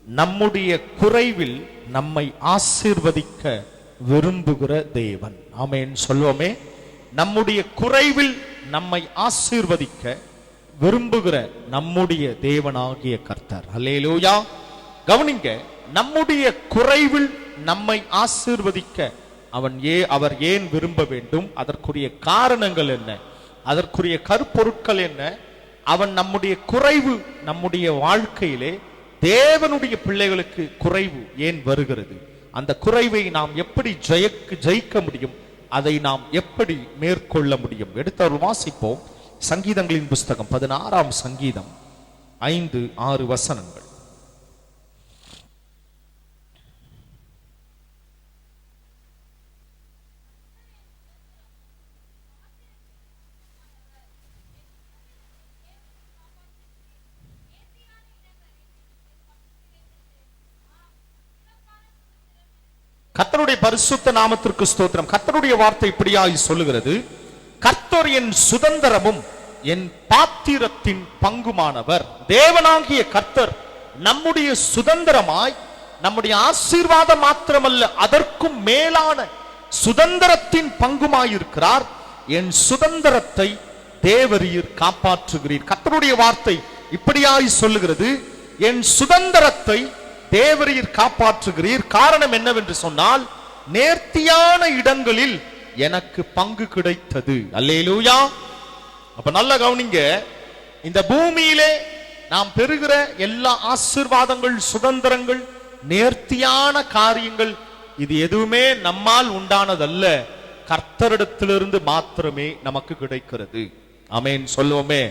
நம்முடைய குறைவில் நம்மை ஆசீர்வதிக்க விரும்புகிற தேவன். ஆமென் சொல்லுவோமே. நம்முடைய குறைவில் நம்மை ஆசீர்வதிக்க விரும்புகிற நம்முடைய தேவனாகிய கர்த்தர். அல்லேலூயா. கவனிங்க, நம்முடைய குறைவில் நம்மை ஆசீர்வதிக்க அவர் ஏன் விரும்ப வேண்டும்? அதற்குரிய காரணங்கள் என்ன? அதற்குரிய கருப்பொருட்கள் என்ன? அவன் நம்முடைய குறைவு, நம்முடைய வாழ்க்கையிலே தேவனுடைய பிள்ளைகளுக்கு குறைவு ஏன் வருகிறது? அந்த குறைவை நாம் எப்படி ஜெயிக்க முடியும்? அதை நாம் எப்படி மேற்கொள்ள முடியும்? எடுத்தவர்கள் வாசிப்போம். சங்கீதங்களின் புஸ்தகம் 16ஆம் சங்கீதம் 5-6 வசனங்கள். கர்த்தருடைய பரிசுத்த நாமத்திற்கு ஸ்தோத்திரம். கர்த்தருடைய வார்த்தை இப்படியாய் சொல்லுகிறது, கர்த்தர் என் சுதந்திரமும் என் பாத்திரத்தின் பங்குமானவர். தேவனாகிய கர்த்தர் நம்முடைய சுதந்திரமாய், நம்முடைய ஆசீர்வாதம் மாத்திரமல்ல, அதற்கும் மேலான சுதந்திரத்தின் பங்குமாயிருக்கிறார். என் சுதந்திரத்தை தேவரீர் காப்பாற்றுகிறீர். கர்த்தருடைய வார்த்தை இப்படியாய் சொல்லுகிறது, என் சுதந்திரத்தை தேவரீர் காப்பாற்றுகிறீர். காரணம் என்னவென்று சொன்னால், நேர்த்தியான இடங்களில் எனக்கு பங்கு கிடைத்தது. அல்லேலூயா. அப்ப நல்ல கவனிங்க, இந்த பூமியிலே நாம் பெறுகிற எல்லா ஆசீர்வாதங்கள், சுதந்திரங்கள், நேர்த்தியான காரியங்கள், இது எதுவுமே நம்மால் உண்டானதல்ல, கர்த்தரிடத்திலிருந்து மாத்திரமே நமக்கு கிடைக்கிறது. ஆமென் சொல்லுவோமே.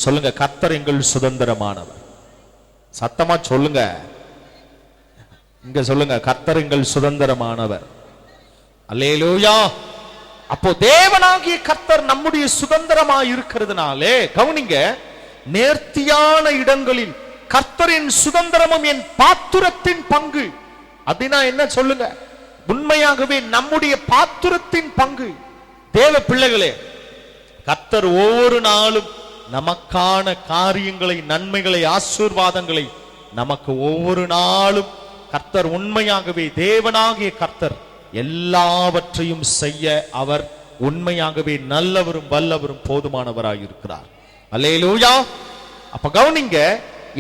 சொல்லுங்க, கர்த்தர் எங்கள் சுதந்திரமானவர். சத்தமா சொல்லுங்க. இங்க சொல்லுங்க, கர்த்தர் எங்கள் சுதந்திரமானவர். அல்லேலூயா. அப்போ தேவனாகிய கர்த்தர் நம்முடைய சுதந்திரமாய் இருக்கிறதுனாலே, கவனிங்க, நேர்த்தியான இடங்களில் கர்த்தரின் சுதந்திரமும் என் பாத்திரத்தின் பங்கு. அப்படின்னா என்ன சொல்லுங்க? உண்மையாகவே நம்முடைய பாத்திரத்தின் பங்கு. தேவ பிள்ளைகளே, கர்த்தர் ஒவ்வொரு நாளும் நமக்கான காரியங்களை, நன்மைகளை, ஆசீர்வாதங்களை நமக்கு ஒவ்வொரு நாளும் கர்த்தர், உண்மையாகவே தேவனாகிய கர்த்தர் எல்லாவற்றையும் செய்ய அவர் உண்மையாகவே நல்லவரும் வல்லவரும் போதுமானவராயிருக்கிறார். அல்லேலூயா. அப்ப கவனிங்க,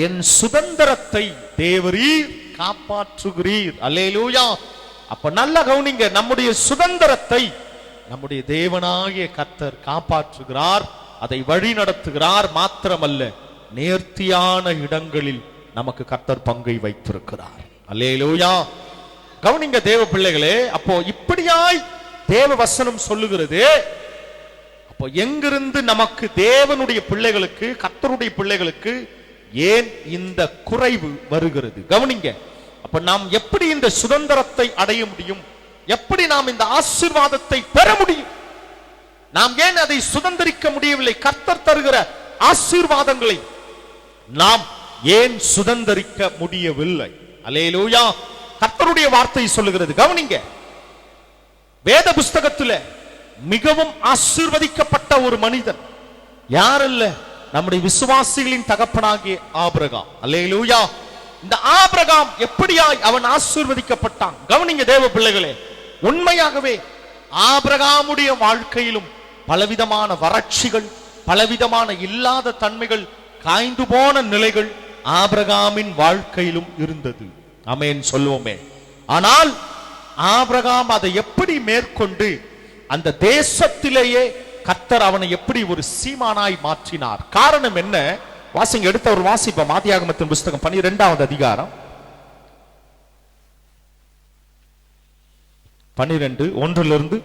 என் சுதந்திரத்தை தேவரீர் காப்பாற்றுகிறீர். அல்லேலூயா. அப்ப நல்ல கவனிங்க, நம்முடைய சுதந்திரத்தை நம்முடைய தேவனாகிய கர்த்தர் காப்பாற்றுகிறார், அதை வழி நடத்துகிறார். மாத்திரமல்ல, நேர்த்தியான இடங்களில் நமக்கு கர்த்தர் பங்கை வைத்திருக்கிறார். அல்லேலூயா. கவனிங்க தேவ பிள்ளைகளே. அப்போ இப்படியாய் தேவ வசனம் சொல்லுகிறது. அப்போ எங்கிருந்து நமக்கு, தேவனுடைய பிள்ளைகளுக்கு, கர்த்தருடைய பிள்ளைகளுக்கு ஏன் இந்த குறைவு வருகிறது? கவனிங்க. அப்ப நாம் எப்படி இந்த சுதந்திரத்தை அடைய முடியும்? எப்படி நாம் இந்த ஆசீர்வாதத்தை பெற முடியும்? நாம் ஏன் அதை சுதந்திரிக்க முடியவில்லை? கர்த்தர் தருகிற ஆசீர்வாதங்களை நாம் ஏன் சுதந்திரிக்க முடியவில்லை? அல்லேலூயா. கர்த்தருடைய வார்த்தை சொல்லுகிறது. கவனிங்க, வேத புஸ்தகத்தில் மிகவும் ஆசீர்வதிக்கப்பட்ட ஒரு மனிதன் யார் அல்ல? நம்முடைய விசுவாசிகளின் தகப்பனாகிய ஆபிரகாம். அல்லேலூயா. இந்த ஆபிரகாம் எப்படியாய் அவன் ஆசீர்வதிக்கப்பட்டான்? கவனிங்க தேவ பிள்ளைகளே, உண்மையாகவே ஆபிரகாமுடைய வாழ்க்கையிலும் பலவிதமான வறட்சிகள், பலவிதமான இல்லாத தன்மைகள், காய்ந்து போன நிலைகள் ஆபிரகாமின் வாழ்க்கையிலும் இருந்தது. ஆமென் சொல்லுவோமே. ஆனால் ஆபிரகாம் அதை எப்படி மேற்கொண்டு அந்த தேசத்திலேயே கர்த்தர் அவனை எப்படி ஒரு சீமானாய் மாற்றினார்? காரணம் என்ன? வாசிங்க, எடுத்த ஒரு வாசிப்போம். ஆதியாகமத்தின் புஸ்தகம் 12வது அதிகாரம் 12:1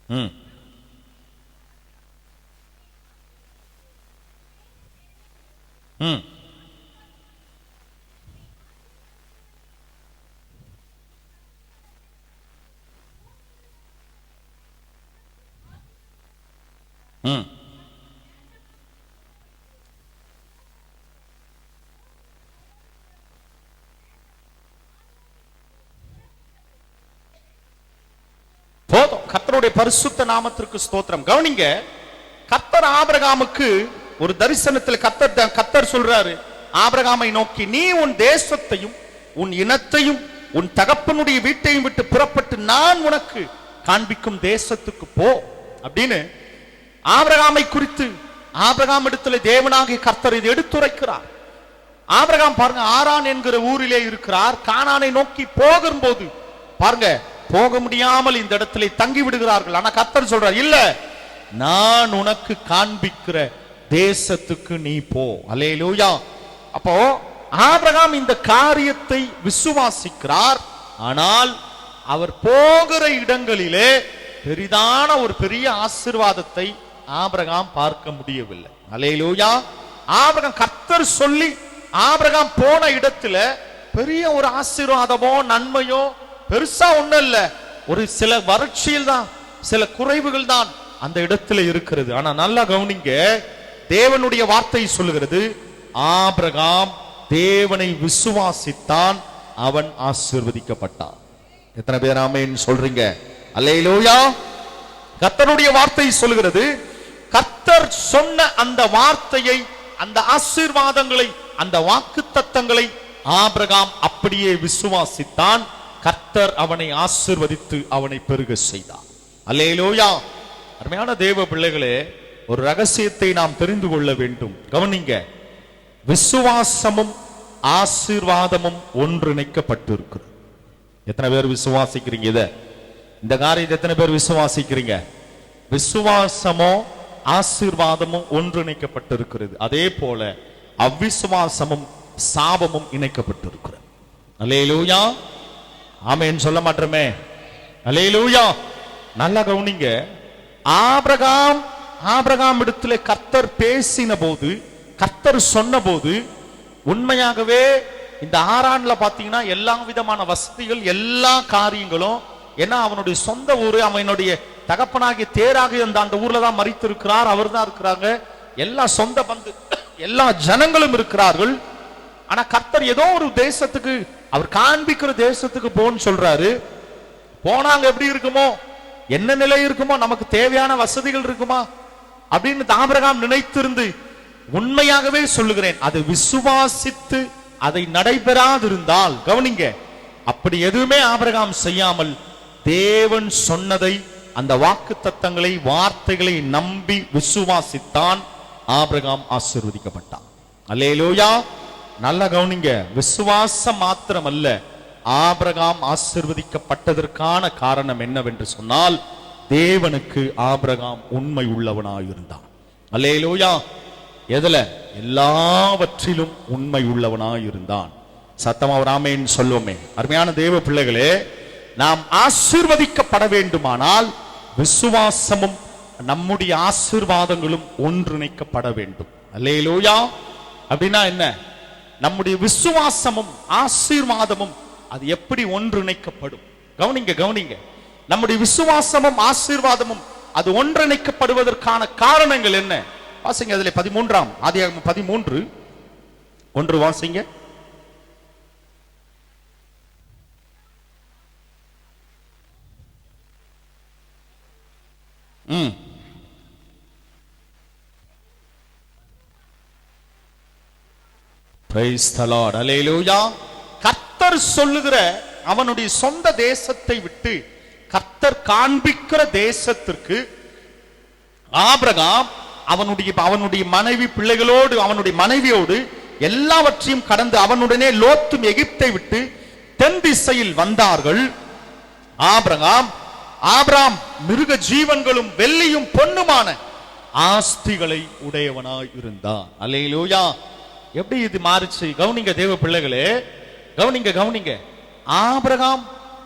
ம் ம் ம் போதும். கர்த்தருடைய பரிசுத்த நாமத்திற்கு ஸ்தோத்திரம். கவனிங்க, கர்த்தர் ஆபிரகாமுக்கு ஒரு தரிசனத்தில் கர்த்தர் சொல்றாரு, ஆபிரகாமை நோக்கி, நீ உன் தேசத்தையும் உன் இனத்தையும் உன் தகப்பனுடைய வீட்டையும் விட்டு புறப்பட்டு நான் உனக்கு காண்பிக்கும் தேசத்துக்கு போ அப்படின்னு ஆபிரகாமை குறித்து ஆபிரகாம் இடத்துல தேவனாகிய கர்த்தர் இது எடுத்துரைக்கிறார். ஆபிரகாம் பாருங்க, ஆரான் என்கிற ஊரிலே இருக்கிறார். கானானை நோக்கி போகும்போது பாருங்க, போக முடியாமல் இந்த இடத்துல தங்கி விடுகிறார்கள். ஆனா கர்த்தர் சொல்றார், இல்ல, நான் உனக்கு காண்பிக்கிற தேசத்துக்கு நீ போ. அல்லேலூயா. அப்போ ஆபிரகாம் இந்த காரியத்தை விசுவாசிக்கிறார். ஆனால் அவர் போகிற இடங்களிலே பெரிதான ஒரு பெரிய ஆசீர்வாதத்தை ஆபிரகாம் பார்க்க முடியவில்லை. அல்லேலூயா. ஆபிரகாம் கர்த்தர் சொல்லி ஆபிரகாம் போன இடத்துல பெரிய ஒரு ஆசீர்வாதமோ நன்மையோ பெருசா ஒண்ணும் இல்ல, ஒரு சில வறட்சியில் தான், சில குறைவுகள் தான் அந்த இடத்துல இருக்கிறது. ஆனா நல்லா கவனிங்க, தேவனுடைய வார்த்தை சொல்லுகிறது, ஆபிரகாம் தேவனை விசுவாசித்தான், அவன் ஆசீர்வதிக்கப்பட்டான். எத்தனை பேர் ஆமென் சொல்றீங்க? அல்லேலூயா. கர்த்தருடைய வார்த்தை சொல்லுகிறது, கர்த்தர் சொன்ன அந்த வார்த்தையை, அந்த ஆசீர்வாதங்களை, அந்த வாக்குத்தத்தங்களை ஆபிரகாம் அப்படியே விசுவாசித்தான். கர்த்தர் அவனை ஆசீர்வதித்து அவனை பெருக செய்தார். அல்லேலூயா. அருமையான தேவ பிள்ளைகளே, ஒரு ரகசியத்தை நாம் தெரிந்து கொள்ள வேண்டும். கவனிங்க, விசுவாசமும் ஆசீர்வாதமும் ஒன்றிணைக்கப்பட்டிருக்கிறது. எத்தனை பேர் விசுவாசிக்கிறீங்க? இந்த காரியத்தை எத்தனை பேர் விசுவாசிக்கிறீங்க? விசுவாசமோ ஆசீர்வாதமும் ஒன்றிணைக்கப்பட்டிருக்கிறது. அதே போல அவ்விசுவாசமும் சாபமும் இணைக்கப்பட்டிருக்கிறது. அல்லேலூயா. ஆமென் சொல்ல மாட்டோமே? அல்லேலூயா. நல்லா கவனிங்க, ஆபிரகாம் இடத்துல கர்த்தர் பேசின போது, கர்த்தர் சொன்ன போது, உண்மையாகவே இந்த ஆரான்ல பாத்தீங்கன்னா எல்லா விதமான வசதிகள், எல்லா காரியங்களும், ஏன்னா அவனுடைய சொந்த ஊரு, அவனுடைய தகப்பனாகிய தேராக அந்த ஊர்ல தான் மரித்திருக்கிறார், அவர் தான் இருக்கிறாங்க, எல்லா சொந்த பந்து, எல்லா ஜனங்களும் இருக்கிறார்கள். ஆனா கர்த்தர் ஏதோ ஒரு தேசத்துக்கு, அவர் காண்பிக்கிற தேசத்துக்கு போன்னு சொல்றாரு. போனாங்க எப்படி இருக்குமோ, என்ன நிலை இருக்குமோ, நமக்கு தேவையான வசதிகள் இருக்குமா அப்படின்னு ஆபிரகாம் நினைத்திருந்து, உண்மையாகவே சொல்லுகிறேன், அதை விசுவாசித்து அதை நடைபெறாதிருந்தால், கவனிங்க, அப்படி எதுவுமே ஆபிரகாம் செய்யாமல் தேவன் சொன்னதை, அந்த வாக்குத்தத்தங்களை, வார்த்தைகளை நம்பி விசுவாசித்தான். ஆபிரகாம் ஆசீர்வதிக்கப்பட்டான். அல்லேலூயா. நல்லா கவனிங்க, விசுவாசம் மாத்திரமல்ல, ஆபிரகாம் ஆசீர்வதிக்கப்பட்டதற்கான காரணம் என்னவென்று சொன்னால், தேவனுக்கு ஆபிரகாம் உண்மை உள்ளவனாயிருந்தான். அல்லேலூயா. எதுல? எல்லாவற்றிலும் உண்மை உள்ளவனாயிருந்தான். சத்தமா ஒரு ஆமென் சொல்லுவோமே. அருமையான தேவ பிள்ளைகளே, நாம் ஆசீர்வதிக்கப்பட வேண்டுமானால் விசுவாசமும் நம்முடைய ஆசீர்வாதங்களும் ஒன்றிணைக்கப்பட வேண்டும். அல்லேலூயா. அப்படின்னா என்ன? நம்முடைய விசுவாசமும் ஆசீர்வாதமும் அது எப்படி ஒன்றிணைக்கப்படும்? கவனிங்க. நம்முடைய விசுவாசமும் ஆசீர்வாதமும் அது ஒன்றிணைக்கப்படுவதற்கான காரணங்கள் என்ன? வாசிங்க, அதிலே 13 ஆதியாகமம் 13:1 வாசிங்க. Praise the Lord. Hallelujah. கர்த்தர் சொல்லுகிற அவனுடைய சொந்த தேசத்தை விட்டு கர்த்தர் காண்பிக்கிற தேசத்திற்கு ஆபிரகாம் அவனுடைய மனைவி பிள்ளைகளோடு, அவனுடைய மனைவியோடு எல்லாவற்றையும் கடந்து அவனுடனே லோத்தும் எகிப்தை விட்டு தென் திசையில் வந்தார்கள். ஆபிரகாம் மிருக ஜீவன்களும் வெள்ளியும் பொன்னுமான ஆஸ்திகளை உடையவனாய் இருந்தான். அல்லேலூயா. எப்படி இது மாறுச்சு? கவனிங்க தேவ பிள்ளைகளே, கவனிங்க. ஆபிரகாம்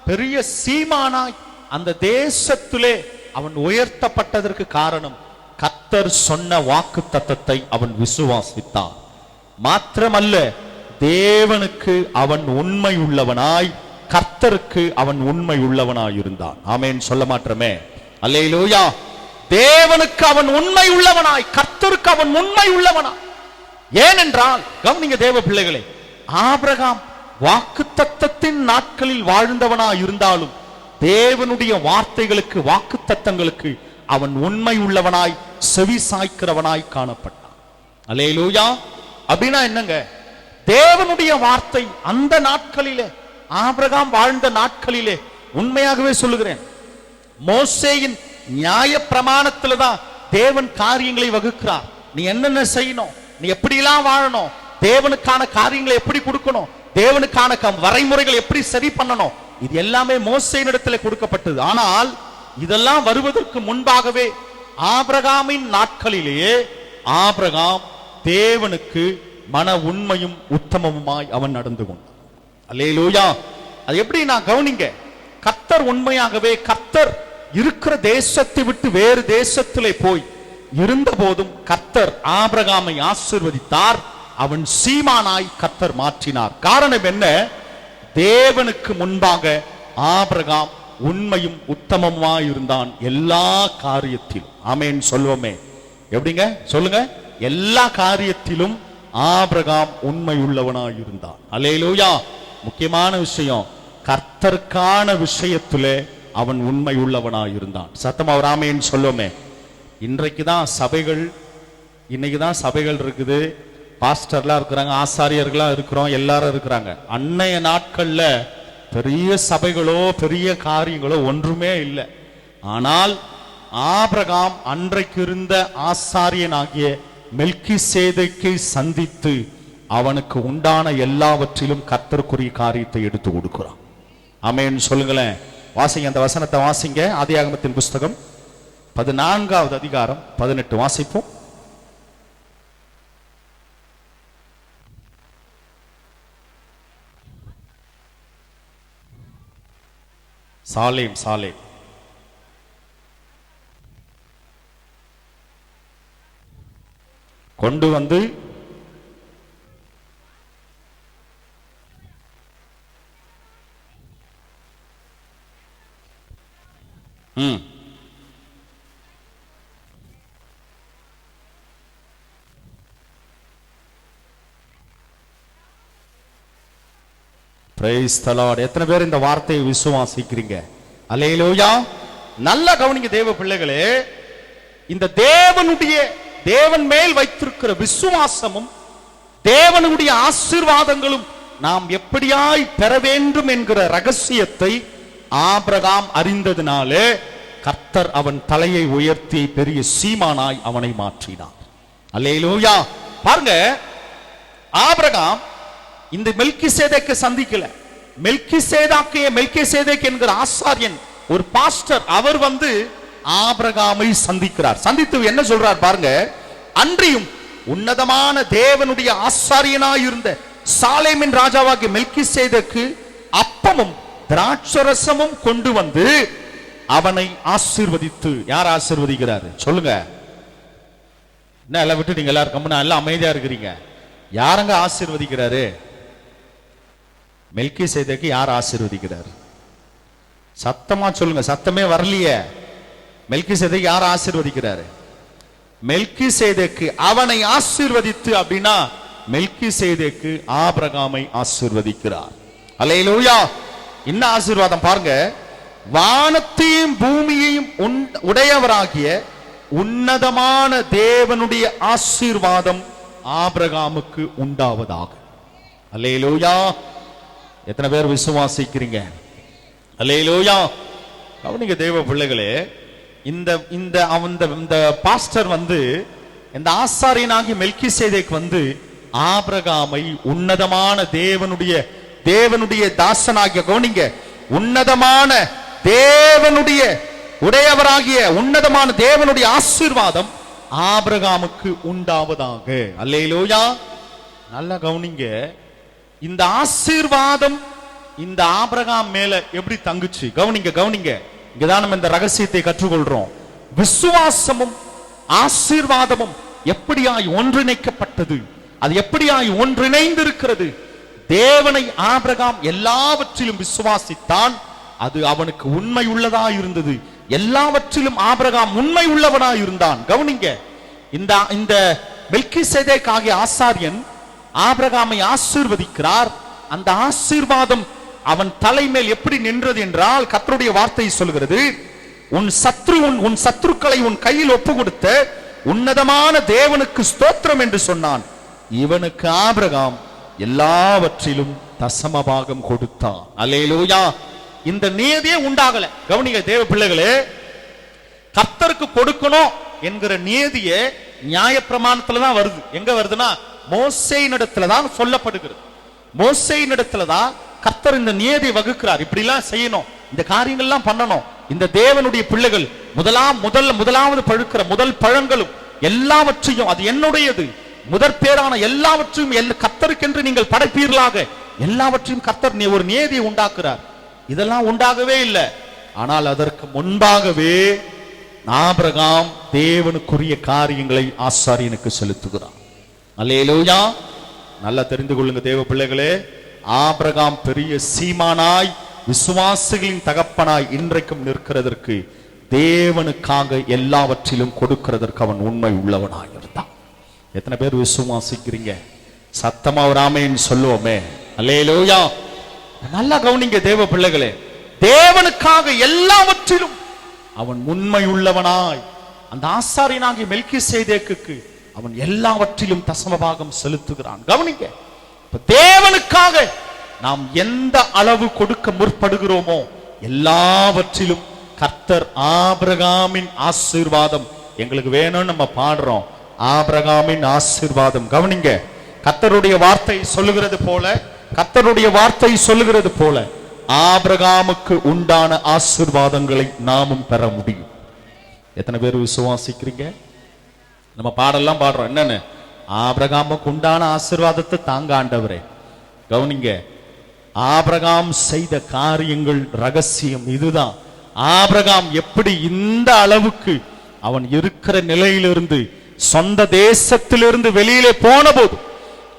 பெரிய சீமானாய் அந்த தேசத்திலே அவன் உயர்த்தப்பட்டதற்கு காரணம், கர்த்தர் சொன்ன வாக்கு தத்தத்தை அவன் விசுவாசித்தான். மாத்திரமல்ல, தேவனுக்கு அவன் உண்மை உள்ளவனாய், கர்த்தருக்கு அவன் உண்மை உள்ளவனாய் இருந்தான். ஆமென் சொல்ல மாட்டோமே? அல்லேலூயா. தேவனுக்கு அவன் உண்மை உள்ளவனாய், கர்த்தருக்கு அவன் உண்மை உள்ளவனாய். ஏனென்றால் கவனிங்க தேவ பிள்ளைகளே, ஆபிரகாம் வாக்குத்தத்தத்தின் நாட்களில் வாழ்ந்தவனாய் இருந்தாலும் தேவனுடைய வார்த்தைகளுக்கு, வாக்குத்தத்தங்களுக்கு அவன் உண்மை உள்ளவனாய், செவி சாய்க்கிறவனாய் காணப்பட்டான். அல்லேலூயா. அப்படின்னா என்னங்க? தேவனுடைய வார்த்தை அந்த நாட்களிலே, ஆபிரகாம் வாழ்ந்த நாட்களிலே, உண்மையாகவே சொல்லுகிறேன், மோசேயின் நியாய பிரமாணத்துல தான் தேவன் காரியங்களை வகுக்கிறார். நீ என்னென்ன செய்யணும், நீ எப்படிலாம் வாழணும், தேவனுக்கான காரியங்களை எப்படி கொடுக்கணும், தேவனுக்கான வரைமுறைகள் எப்படி சரி பண்ணணும், இது எல்லாமே மோசேயினிடத்துல கொடுக்கப்பட்டது. ஆனால் இதெல்லாம் வருவதற்கு முன்பாகவே ஆபிரகாமின் நாட்களிலேயே ஆபிரகாம் தேவனுக்கு மன உண்மையும் உத்தமமுமாய் அவன் நடந்து கொண்டான். அல்லேலூயா. அது எப்படி நான் கவனிங்க, கர்த்தர் உண்மையாகவே, கர்த்தர் இருக்கிற தேசத்தை விட்டு வேறு தேசத்திலே போய் இருந்த போதும் கர்த்தர் ஆபிரகாமை ஆசீர்வதித்தார். அவன் சீமானாய் கர்த்தர் மாற்றினார். காரணம் என்ன? தேவனுக்கு முன்பாக ஆபிரகாம் உண்மையும் உத்தமமாய் இருந்தான் எல்லா காரியத்திலும். ஆமென் சொல்வோமே. எப்படிங்க சொல்லுங்க? எல்லா காரியத்திலும் ஆபிரகாம் உண்மை உள்ளவனாய் இருந்தான். அல்லேலூயா. முக்கியமான விஷயம், கர்த்தருக்கான விஷயத்திலே அவன் உண்மை உள்ளவனாய் இருந்தான். சத்தமா ஒரு ஆமென் சொல்லுவோமே. இன்றைக்குதான் சபைகள், இன்னைக்குதான் சபைகள் இருக்குது, பாஸ்டர்லாம் இருக்கிறாங்க, ஆசாரியர்களா இருக்கிறோம், எல்லாரும் இருக்கிறாங்க. அன்னைய நாட்கள்ல பெரிய சபைகளோ பெரிய காரியங்களோ ஒன்றுமே இல்லை. ஆனால் ஆபிரகாம் அன்றைக்கு இருந்த ஆசாரியனாகிய மெல்கிசேதேக்கை சந்தித்து அவனுக்கு உண்டான எல்லாவற்றிலும் கர்த்தருக்குரிய காரியத்தை எடுத்து கொடுக்கிறான். ஆமென் சொல்லுங்களேன். வாசிங்க, அந்த வசனத்தை வாசிங்க. ஆதியாகமத்தின் புஸ்தகம் 14வது அதிகாரம் 18 வாசிப்போம். சாலேம் சாலேம் கொண்டு வந்து பிரைஸ் தி லார்ட். எத்தனை பேர் இந்த வார்த்தையை விசுவாசிக்கிறீங்க? அல்லேலூயா. நல்ல கவனிங்க தேவ பிள்ளைகளே. இந்த தேவன் மேல் வைத்திருக்கிற விசுவாசமும் தேவனுடைய ஆசீர்வாதங்களும் நாம் எப்படியாய் பெற வேண்டும் என்கிற ரகசியத்தை ஆபிரகாம் அறிந்ததினாலே கர்த்தர் அவன் தலையை உயர்த்தி பெரிய சீமானாய் அவனை மாற்றினார். அல்லேலூயா. பாருங்க, ஆபிரகாம் இந்த மெல்கிசேதேக்கை சந்திக்கல. மெல்கிசேதேக் என்கிற ஆசாரியன், ஒரு பாஸ்டர், அவர் வந்து ஆபிரகாமை சந்திக்கிறார். சந்தித்து என்ன சொல்றார் பாருங்க, அன்றியும் உன்னதமான தேவனுடைய ஆசாரியனாய் இருந்த சாலேமின் ராஜாவாகிய மெல்கிசேதேக்கு அப்பமும் திராட்சரசமும் கொண்டு வந்து அவனை ஆசீர்வதித்து. யார் ஆசீர்வதிக்கிறாரு சொல்லுங்க? என்ன எல்லாம் விட்டுட்டீங்க, எல்லாரும் கம்முனா எல்லாம் அமைதியா இருக்கிறீங்க. யாரங்க ஆசீர்வதிக்கிறாரு? மெல்கிசேதேக்கு யார் ஆசீர்வதிக்கிறார்? சத்தமா சொல்லுங்க, சத்தமே வரலையே. மெல்கிசேதேக்கு யார் ஆசீர்வதிக்கிறாரு? மெல்கிசேதேக்கு அவனை ஆசீர்வதித்து, அப்படின்னா மெல்கிசேதேக்கு ஆபிரகாமை ஆசீர்வதிக்கிறார். அல்லேலூயா. என்ன ஆசீர்வாதம் பாருங்க, வானத்தையும் பூமியையும் உடையவராகிய உன்னதமான தேவனுடைய ஆசீர்வாதம் ஆபிரகாமுக்கு உண்டாவதாக. அல்லேலூயா. எத்தனை பேர் விசுவாசிக்கிறீங்க? அல்லேலூயா. கவனிங்க தேவ பிள்ளைகளே, இந்த பாஸ்டர் வந்து, இந்த ஆசாரியனாகிய மெல்கிசேதேக் வந்து ஆபிரகாமை உன்னதமான தேவனுடைய தாசனாகிய, கவனிங்க, உன்னதமான தேவனுடைய உடையவராகிய உன்னதமான தேவனுடைய ஆசீர்வாதம் ஆபிரகாமுக்கு உண்டாவதாக. அல்லேலூயா. நல்லா கவனிங்க, இந்த ஆசீர்வாதம் இந்த ஆபிரகாம் மேல எப்படி தங்குச்சு? கவனிங்க. இங்கதான் நம்ம இந்த ரகசியத்தை கற்றுக்கொள்றோம். விசுவாசமும் ஆசீர்வாதமும் எப்படியாய் ஒன்றிணைக்கப்பட்டது, அது எப்படியாய் ஒன்றிணைந்திருக்கிறது. தேவனை ஆபிரகாம் எல்லாவற்றிலும் விசுவாசித்தான், அது அவனுக்கு உண்மை உள்ளதா இருந்தது. எல்லாவற்றிலும் ஆபிரகாம் உண்மை உள்ளவனா இருந்தான். கவனிங்க, இந்த மெல்கிசேதேக் ஆகிய ஆசாரியன் ஆபிரகாமை ஆசீர்வதிக்கிறார். அந்த ஆசீர்வாதம் அவன் தலைமேல் எப்படி நின்றது என்றால், கர்த்தருடைய வார்த்தை சொல்கிறது, உன் சத்துருக்களை உன் கையில் ஒப்பு கொடுத்த உன்னதமான தேவனுக்கு ஸ்தோத்திரம் என்று சொன்னான். இவனுக்கு ஆபிரகாம் எல்லாவற்றிலும் தசமபாகம் கொடுத்தான். அல்லேலூயா. இந்த நீதியே உண்டாகல. கவனிங்க தேவ பிள்ளைகளே, கர்த்தருக்கு கொடுக்கணும் என்கிற நீதியே நியாயப்பிரமாணத்துல தான் வருது. எங்க வருதுன்னா மோசேயினிடத்துல தான் சொல்லப்படுகிறது. மோசேயினிடத்துல தான் கர்த்தர் இந்த நியதி வகுக்கிறார். இப்படி எல்லாம் செய்யணும், இந்த காரியங்கள்லாம் பண்ணணும். இந்த தேவனுடைய பிள்ளைகள் முதலாவது பழுக்கிற முதல் பழங்களும் எல்லாவற்றையும், அது என்னுடையது, முதற் பேரான எல்லாவற்றையும் கர்த்தருக்கென்று நீங்கள் படைப்பீர்களாக, எல்லாவற்றையும் கர்த்தர் ஒரு நியதியை உண்டாக்குறார். இதெல்லாம் உண்டாகவே இல்லை. ஆனால் அதற்கு முன்பாகவே ஆபிரகாம் தேவனுக்குரிய காரியங்களை ஆசாரியனுக்கு செலுத்துகிறான். அல்லேலூயா. நல்லா தெரிந்து கொள்ளுங்க தேவ பிள்ளைகளே, ஆபிரகாம் பெரிய சீமானாய் விசுவாசிகளின் தகப்பனாய் இன்றைக்கும் நிற்கிறதற்கு, தேவனுக்காக எல்லாவற்றிலும் கொடுக்கிறதற்கு அவன் உண்மை உள்ளவனாய் இருந்தான். எத்தனை பேர் விசுவாசிக்கிறீங்க? சத்தமா ஒரு ஆமென் சொல்லுவோமே. அல்லேலூயா. நல்லா கவனிங்க தேவ பிள்ளைகளே, தேவனுக்காக எல்லாவற்றிலும் அவன் உண்மை உள்ளவனாய், அந்த ஆசாரியனாகிய மெல்கிசேதேக்குக்கு அவன் எல்லாவற்றிலும் தசமபாகம் செலுத்துகிறான். கவனிங்க, தேவனுக்காக நாம் எந்த அளவு கொடுக்க முற்படுகிறோமோ எல்லாவற்றிலும் கர்த்தர் ஆபிரகாமின் ஆசீர்வாதம் எங்களுக்கு வேணும்னு நம்ம பாடுறோம். ஆபிரகாமின் ஆசீர்வாதம். கவனிங்க, கர்த்தருடைய வார்த்தை சொல்லுகிறது போல, கர்த்தருடைய வார்த்தை சொல்லுகிறது போல ஆபிரகாமுக்கு உண்டான ஆசீர்வாதங்களை நாமும் பெற முடியும். எத்தனை பேர் விசுவாசிக்கிறீங்க? நம்ம பாடெல்லாம் பாடுறோம், என்னன்னு? ஆபிரகாமுக்கு உண்டான ஆசீர்வாதத்தை தாங்க ஆண்டவரே. கவனிங்க, ஆபிரகாம் செய்த காரியங்கள் ரகசியம் இதுதான். ஆபிரகாம் எப்படி இந்த அளவுக்கு அவன் இருக்கிற நிலையிலிருந்து, சொந்த தேசத்திலிருந்து வெளியிலே போன போது,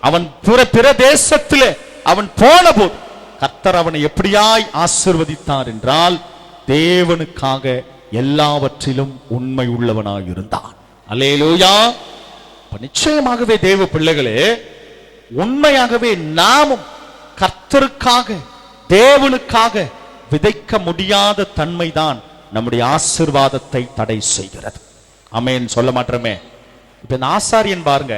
அவன் பிற தேசத்திலே அவன் போன போது கர்த்தர் அவனை எப்படியாய் ஆசீர்வதித்தார் என்றால், தேவனுக்காக எல்லாவற்றிலும் உண்மை உள்ளவனாய் இருந்தான். அல்லேலூயா. நிச்சயமாகவே தேவ பிள்ளைகளே, உண்மையாகவே நாமும் கர்த்தருக்காக தேவனுக்காக விதைக்க முடியாத தன்மைதான் நம்முடைய ஆசீர்வாதத்தை தடை செய்கிறது. ஆமென் சொல்ல மாட்டோமே. இப்ப இந்த ஆசாரியன் பாருங்க,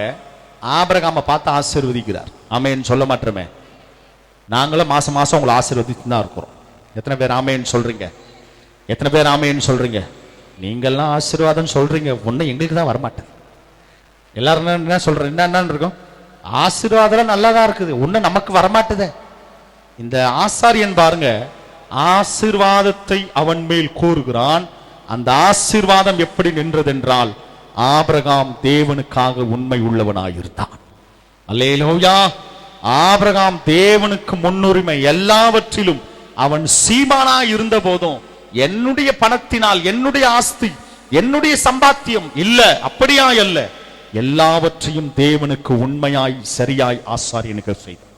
ஆபிரகாமை பார்த்து ஆசீர்வதிக்கிறார். ஆமென் சொல்ல மாட்டோமே. நாங்களும் மாசம் மாசம் உங்களை ஆசீர்வதித்து தான் இருக்கிறோம். எத்தனை பேர் ஆமென் சொல்றீங்க? எத்தனை பேர் ஆமென் சொல்றீங்க? நீங்கள்லாம் ஆசீர்வாதம் சொல்றீங்க, ஒன்னும் எங்களுக்கு தான் வரமாட்டேன். எல்லாரும் என்ன சொல்றேன், என்னன்னு இருக்கும்? ஆசீர்வாதம் நல்லாதான் இருக்குது, ஒன்னும் நமக்கு வரமாட்டுதே. இந்த ஆசாரியன் பாருங்க, ஆசீர்வாதத்தை அவன் மேல் கூறுகிறான். அந்த ஆசீர்வாதம் எப்படி நின்றதென்றால், ஆபிரகாம் தேவனுக்காக உண்மை உள்ளவனாயிருந்தான். அல்லேலூயா. ஆபிரகாம் தேவனுக்கு முன்னுரிமை. எல்லாவற்றிலும் அவன் சீமானாய் இருந்த போதும், என்னுடைய பணத்தினால், என்னுடைய ஆஸ்தி, என்னுடைய சம்பாத்தியம் இல்ல, அப்படியா அல்ல, எல்லாவற்றையும் தேவனுக்கு உண்மையாய் சரியாய் ஆசாரியனுக்கு செய்தார்.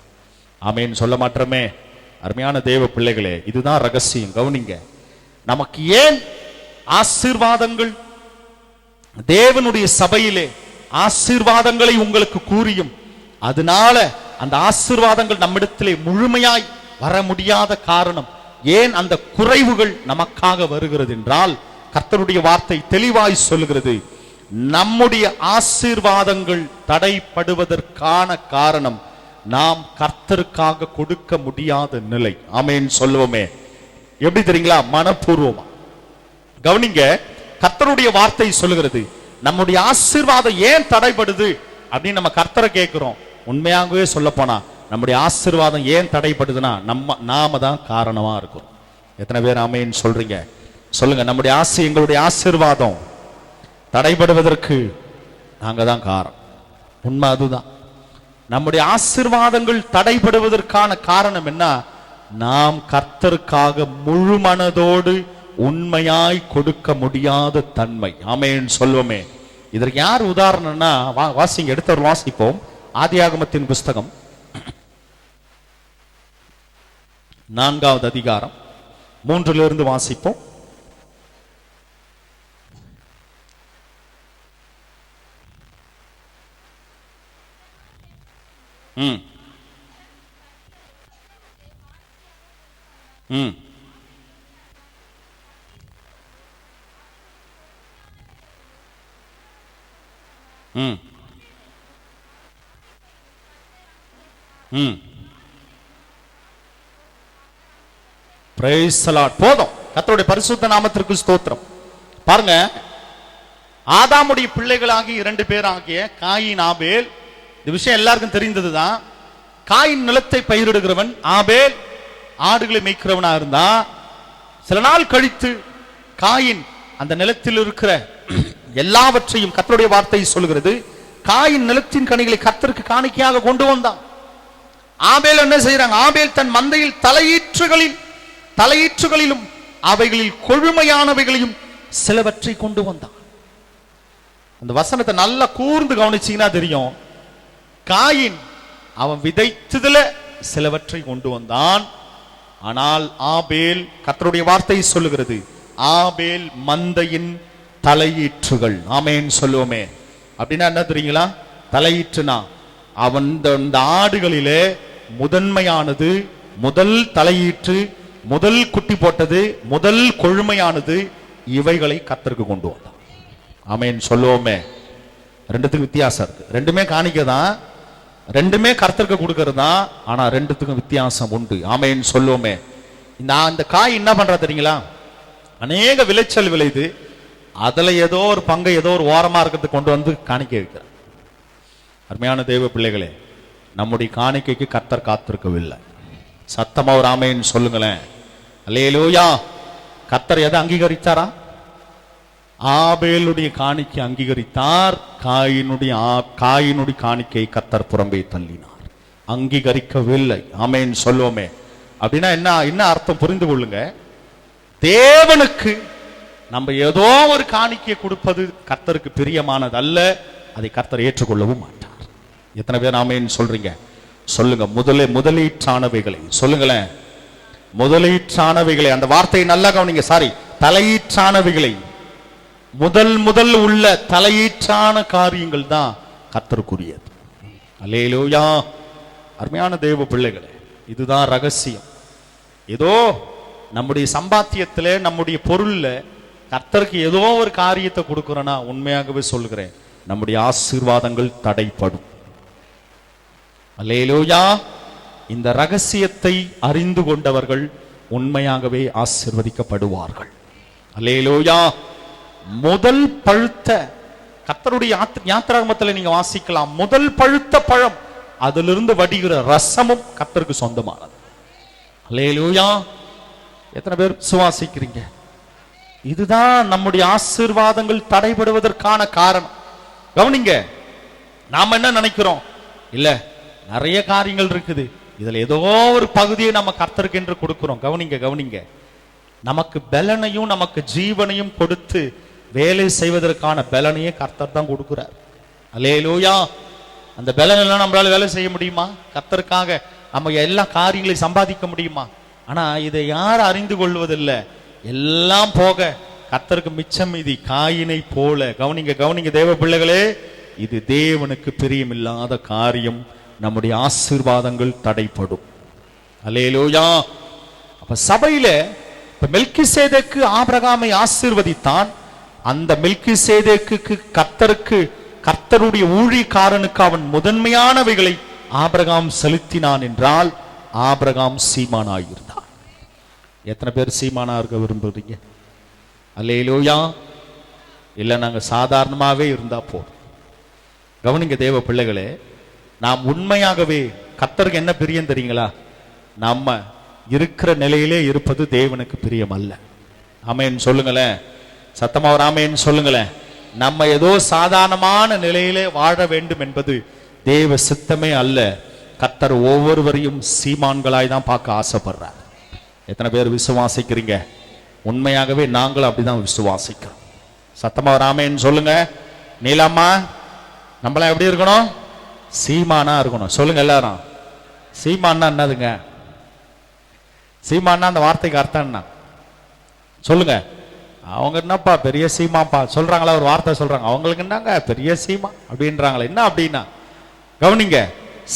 ஆமென் சொல்ல மாட்டோமே. அருமையான தேவ பிள்ளைகளே, இதுதான் ரகசியம். கவனிங்க, நமக்கு ஏன் ஆசீர்வாதங்கள், தேவனுடைய சபையிலே ஆசீர்வாதங்களை உங்களுக்கு கூறியும், அதனால அந்த ஆசீர்வாதங்கள் நம்மிடத்திலே முழுமையாய் வர முடியாத காரணம் ஏன்? அந்த குறைவுகள் நமக்காக வருகிறது என்றால், கர்த்தருடைய வார்த்தை தெளிவாய் சொல்லுகிறது, நம்முடைய ஆசீர்வாதங்கள் தடைப்படுவதற்கான காரணம் நாம் கர்த்தருக்காக கொடுக்க முடியாத நிலை. ஆமென் சொல்லுவோமே. எப்படி தெரியுங்களா? மனப்பூர்வமா. கவனிங்க, கர்த்தருடைய வார்த்தை சொல்லுகிறது, நம்முடைய ஆசீர்வாதம் ஏன் தடைப்படுது அப்படின்னு நம்ம கர்த்தரை கேட்கிறோம். உண்மையாகவே சொல்ல போனா நம்முடைய ஆசீர்வாதம் ஏன் தடைப்படுதுன்னா நாம தான் காரணமா இருக்கும். எத்தனை பேர் ஆமென் சொல்றீங்க? சொல்லுங்க. நம்முடைய எங்களுடைய ஆசீர்வாதம் தடைபடுவதற்கு நாங்க தான் காரணம். உண்மை அதுதான். நம்முடைய ஆசீர்வாதங்கள் தடைபடுவதற்கான காரணம் என்ன? நாம் கர்த்தருக்காக முழு மனதோடு உண்மையாய் கொடுக்க முடியாத தன்மை. ஆமென் சொல்லுவோமே. இதற்கு யார் உதாரணம்னா, வாசிங்க, எடுத்தவர் வாசிப்போம். ஆதியாகமத்தின் புஸ்தகம் 4வது அதிகாரம் 3 வாசிப்போம். ம் ம் ம் பிரைஸ் தி லார்ட். போதும். கர்த்தருடைய பரிசுத்த நாமத்திற்கு ஸ்தோத்திரம். பாருங்க, ஆதாமுடைய பிள்ளைகளாகிய 2 பேர் ஆகிய காயின் ஆபேல். இந்த விஷயம் எல்லாருக்கும் தெரிந்ததுதான். காயின் நிலத்தை பயிரிடுகிறவன், ஆபேல் ஆடுகளை மேய்க்கிறவனா இருந்தா. சில நாள் கழித்து காயின் அந்த நிலத்தில் இருக்கிற எல்லாவற்றையும், கர்த்தருடைய வார்த்தை சொல்கிறது, காயின் நிலத்தின் கனிகளை கர்த்தருக்கு காணிக்கையாக கொண்டு வந்தான். ஆபேல் என்ன செய்யறாங்க? ஆபேல் தன் மந்தையில் தலையீற்றுகளிலும் அவைகளில் கொழுமையானவைகளையும் சிலவற்றை கொண்டு வந்தான். அந்த வசனத்தை நல்லா கூர்ந்து கவனிச்சீங்கன்னா தெரியும். காயின் அவன் விதைத்ததுல சிலவற்றை கொண்டு வந்தான். ஆனால் ஆபேல், கர்த்தருடைய வார்த்தை சொல்லுகிறது, ஆபேல் மந்தையின் தலையீற்றுகள். ஆமென் சொல்லுவோமே. அப்படின்னா என்ன தெரியுங்களா? தலையீற்றுனா அவன் இந்த ஆடுகளிலே முதன்மையானது, முதல் தலையீற்று, முதல் குட்டி போட்டது, முதல் கொழுமையானது, இவைகளை கர்த்தருக்கு கொண்டு வந்தான். ஆமென் சொல்லுவோமே. ரெண்டுத்துக்கும் வித்தியாசம் இருக்கு. ரெண்டுமே காணிக்கதான், ரெண்டுமே கர்த்தருக்கு கொடுக்கிறது தான். ஆனா ரெண்டுத்துக்கும் வித்தியாசம் உண்டு. ஆமென் சொல்லுவோமே. இந்த காய் என்ன பண்றா தெரியுங்களா? அநேக விளைச்சல் விளையுது, அதுல ஏதோ ஒரு பங்கை ஏதோ ஒரு ஓரமா இருக்கிறது கொண்டு வந்து காணிக்க வைக்கிறார். அருமையான தேவ பிள்ளைகளே, நம்முடைய காணிக்கைக்கு கர்த்தர் காத்திருக்கவில்லை. சத்தமா ஒரு ஆமென் சொல்லுங்களேன். அல்லேலூயா. கர்த்தர் எதை அங்கீகரித்தாரா? ஆபேலுடைய காணிக்கை அங்கீகரித்தார். காயினுடைய காணிக்கை கர்த்தர் புறம்பே தள்ளினார், அங்கீகரிக்கவில்லை. ஆமென் சொல்லுவோமே. அப்படின்னா என்ன அர்த்தம் புரிந்து கொள்ளுங்க. தேவனுக்கு நம்ம ஏதோ ஒரு காணிக்கையை கொடுப்பது கர்த்தருக்கு பிரியமானது அல்ல. அதை கர்த்தர் ஏற்றுக்கொள்ளவும் மாட்டார். எத்தனை பேர் ஆமென் சொல்றீங்க? சொல்லுங்க. முதலீட்டானவைகளை சொல்லுங்களேன். முதலீட்டானவைகளை, அந்த வார்த்தையை நல்லா கவனிங்க. சாரி, தலையீற்றானவைகளை, முதல் உள்ள தலையீற்றான காரியங்கள் தான் கர்த்தருக்குரியது. அல்லேலூயா. அருமையான தேவ பிள்ளைகளே, இதுதான் ரகசியம். ஏதோ நம்முடைய சம்பாத்தியத்திலே, நம்முடைய பொருள்ல கர்த்தருக்கு ஏதோ ஒரு காரியத்தை கொடுக்கிறோன்னா, உண்மையாகவே சொல்கிறேன், நம்முடைய ஆசீர்வாதங்கள் தடைப்படும். அல்லேலூயா. இந்த ரகசியத்தை அறிந்து கொண்டவர்கள் உண்மையாகவே ஆசீர்வதிக்கப்படுவார்கள். அல்லேலூயா. முதல் பழுத்த, கர்த்தருடைய யாத்திராகமத்தில் நீங்க வாசிக்கலாம், முதல் பழுத்த பழம், அதிலிருந்து வடிகிற ரசமும் கர்த்தருக்கு சொந்தமானது. அல்லேலூயா. எத்தனை பேர் விசுவாசிக்கிறீங்க? இதுதான் நம்முடைய ஆசீர்வாதங்கள் தடைபடுவதற்கான காரணம். கவனிங்க. நாம என்ன நினைக்கிறோம்? இல்ல, நிறைய காரியங்கள் இருக்குது, இதுல ஏதோ ஒரு பகுதியை நம்ம கர்த்தருக்கு என்று கொடுக்கிறோம். கவனிங்க. நமக்கு பலனையும் நமக்கு ஜீவனையும் கொடுத்து வேலை செய்வதற்கான பலனையே கர்த்தர் தான் கொடுக்கிறார். அல்லேலூயா. அந்த பலன் எல்லாம் நம்மளால வேலை செய்ய முடியுமா? கர்த்தருக்காக நம்ம எல்லா காரியங்களையும் சம்பாதிக்க முடியுமா? ஆனா இதை யார் அறிந்து கொள்வதில்லை. எல்லாம் போக கர்த்தருக்கு மிச்சம் மீதி காயினை போல. கவனிங்க தேவ பிள்ளைகளே, இது தேவனுக்கு பிரியமில்லாத காரியம். நம்முடைய ஆசீர்வாதங்கள் தடைப்படும். அல்லேலூயா. அப்ப சபையில மெல்கிசேதேக்கு ஆபிரகாமை ஆசீர்வதித்தான். அந்த மெல்கிசேதேக்கு கர்த்தருடைய ஊழியக்காரனுக்கு அவன் முதன்மையானவைகளை ஆபிரகாம் செலுத்தினான் என்றால் ஆபிரகாம் சீமானாயிருந்தான். எத்தனை பேர் சீமானா இருக்க விரும்புறீங்க? அல்லேலூயா. இல்ல நாங்க சாதாரணமாவே இருந்தா போதும். கவனிங்க தேவ பிள்ளைகளே, நாம் உண்மையாகவே கர்த்தருக்கு என்ன பிரியம் தெரியுங்களா? நம்ம இருக்கிற நிலையிலே இருப்பது தேவனுக்கு பிரியம் அல்ல. ஆமென் சொல்லுங்களேன். சத்தமா ஒரு ஆமென் சொல்லுங்களேன். நம்ம ஏதோ சாதாரணமான நிலையிலே வாழ வேண்டும் என்பது தேவ சித்தமே அல்ல. கர்த்தர் ஒவ்வொருவரையும் சீமான்களாய் தான் பார்க்க ஆசைப்படுறார். எத்தனை பேர் விசுவாசிக்கிறீங்க? உண்மையாகவே நாங்களும் அப்படிதான் விசுவாசிக்கிறோம். சத்தமா ஒரு ஆமென் சொல்லுங்க. நீலாமா, நம்மளாம் எப்படி இருக்கணும்? சீமானா இருக்கணும். சொல்லுங்க எல்லாரும். சீமானா என்னதுங்க? சீமானா அந்த வார்த்தைக்கு அர்த்தம் என்ன சொல்லுங்க. அவங்க என்னப்பா பெரிய சீமாப்பா சொல்றாங்களா? ஒரு வார்த்தை சொல்றாங்க, அவங்களுக்கு என்னங்க பெரிய சீமா அப்படின்றாங்களே. என்ன அப்படின்னா கவனிங்க.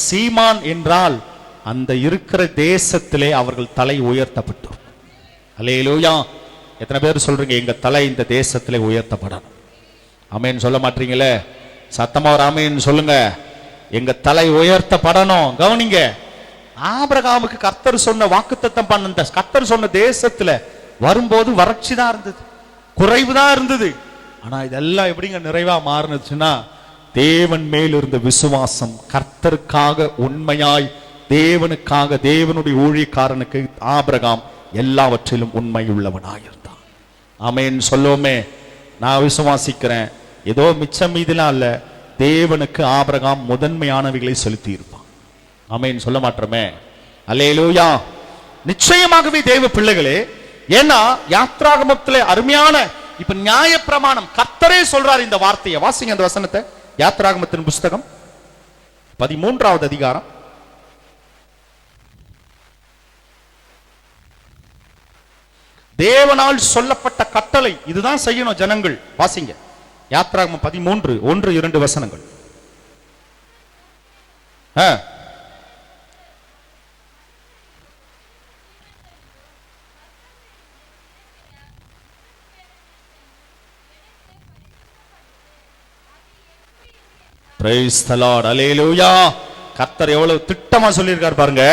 சீமான் என்றால் அந்த இருக்கிற தேசத்திலே அவர்கள் தலை உயர்த்தப்பட்டு அல்லேலூயா. எத்தனை பேர் சொல்றீங்க எங்க தலை இந்த தேசத்திலே உயர்த்தப்படணும்? ஆமென் சொல்ல மாட்டீங்களே. சத்தமா ஒரு ஆமென் சொல்லுங்க. எங்க தலை உயர்த்தப்படணும். கவனிங்க, ஆபிரகாமுக்கு கர்த்தர் சொன்ன வாக்குத்தத்தம் பண்ண கர்த்தர் சொன்ன தேசத்துல வரும்போது வறட்சி தான் இருந்தது, குறைவு தான் இருந்தது. ஆனா இதெல்லாம் எப்படிங்க நிறைவா மாறினுச்சுன்னா, தேவன் மேல் இருந்த விசுவாசம், கர்த்தருக்காக உண்மையாய் தேவனுக்காக, தேவனுடைய ஊழியக்காரனுக்கு ஆபிரகாம் எல்லாவற்றிலும் உண்மை உள்ளவனாயிருந்தான். ஆமென் சொல்லுவோமே. நான் விசுவாசிக்கிறேன், ஏதோ மிச்சம் மீதெல்லாம் இல்ல, தேவனுக்கு ஆபிரகாம் முதன்மையானவைகளை செலுத்தி இருப்பான். ஆமென் சொல்ல மாட்டோமே. அல்லேலூயா. நிச்சயமாகவே தேவ பிள்ளைகளே, ஏன்னா யாத்ராகமத்திலே அருமையான இப்ப நியாய பிரமாணம் கர்த்தரே சொல்றார் இந்த வார்த்தையை. வாசிங்க அந்த வசனத்தை. யாத்ராகமத்தின் புஸ்தகம் 13வது அதிகாரம் தேவனால் சொல்லப்பட்ட கட்டளை இதுதான் செய்யணும் ஜனங்கள். வாசிங்க யாத்ராகமம் 13 1 2 வசனங்கள். Praise the Lord. Hallelujah. கர்த்தர் எவ்வளவு திட்டமா சொல்லியிருக்கார் பாருங்க.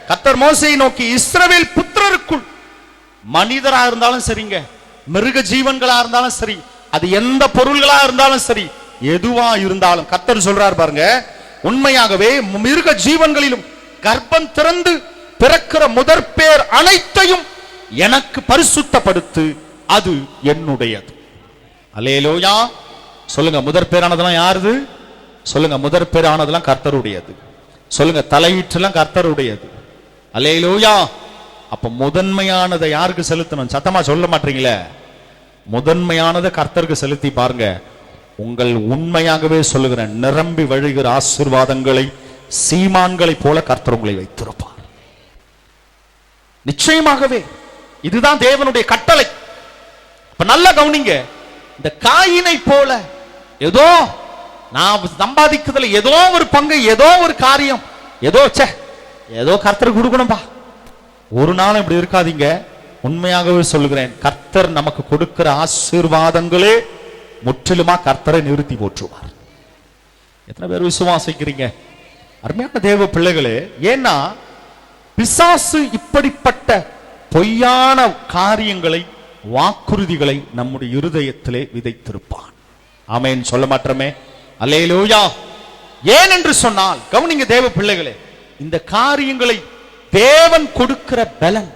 கர்த்தர் மோசேயை நோக்கி, இஸ்ரவேல் புத்திரருக்குள் மனிதரா இருந்தாலும் சரிங்க, மிருக ஜீவன்களா இருந்தாலும் சரி, அது எந்த பொருள்களா இருந்தாலும் சரி, எதுவா இருந்தாலும் கர்த்தர் சொல்றார் பாருங்க, உண்மையாகவே மிருக ஜீவன்களிலும் கர்ப்பம் திறந்து பிறக்கிற முதற்பேர் அனைத்தையும் எனக்கு பரிசுத்தப்படுத்து, அது என்னுடையது. அல்லேலூயா. சொல்லுங்க, முதற்பேரானதெல்லாம் யாருது? சொல்லுங்க, முதற்பேரானதெல்லாம் கர்த்தருடையது. சொல்லுங்க, தலையீற்றெல்லாம் கர்த்தருடையது. அல்லேலூயா. அப்ப முதன்மையானதை யாருக்கு செலுத்தணும்? சத்தமா சொல்ல மாட்டீங்களே. முதன்மையானதை கர்த்தருக்கு செலுத்தி பாருங்க. உங்கள் உண்மையாகவே சொல்லுகிறேன், நிரம்பி வழிகிற ஆசீர்வாதங்களை சீமான்களை போல கர்த்தர் உங்களை வைத்திருப்பார். நிச்சயமாகவே இதுதான் தேவனுடைய கட்டளை. இப்ப நல்லா கவனிங்க. இந்த காயினை போல ஏதோ நான் சம்பாதிக்கிறதுல ஏதோ ஒரு பங்கு, ஏதோ ஒரு காரியம், ஏதோ கர்த்தர் கொடுக்கணும்பா, ஒரு நாளும் இப்படி இருக்காதீங்க. உண்மையாகவே சொல்லுகிறேன், கர்த்தர் நமக்கு கொடுக்கிற ஆசீர்வாதங்களே முற்றிலுமா கர்த்தரை நிறுத்தி போற்றுவார். எத்தனை பேர் விசுவாசிக்கிறீங்க அருமையான தேவ பிள்ளைகளே? ஏன்னா பிசாசு இப்படிப்பட்ட பொய்யான காரியங்களை, வாக்குறுதிகளை நம்முடைய இருதயத்திலே விதைத்திருப்பான். ஆமென் சொல்ல மாட்டோமே. அல்லேலூயா. ஏன் என்று சொன்னால், கவனிங்க தேவ பிள்ளைகளே, இந்த காரியங்களை தேவன் கொடுக்கிற பலன்,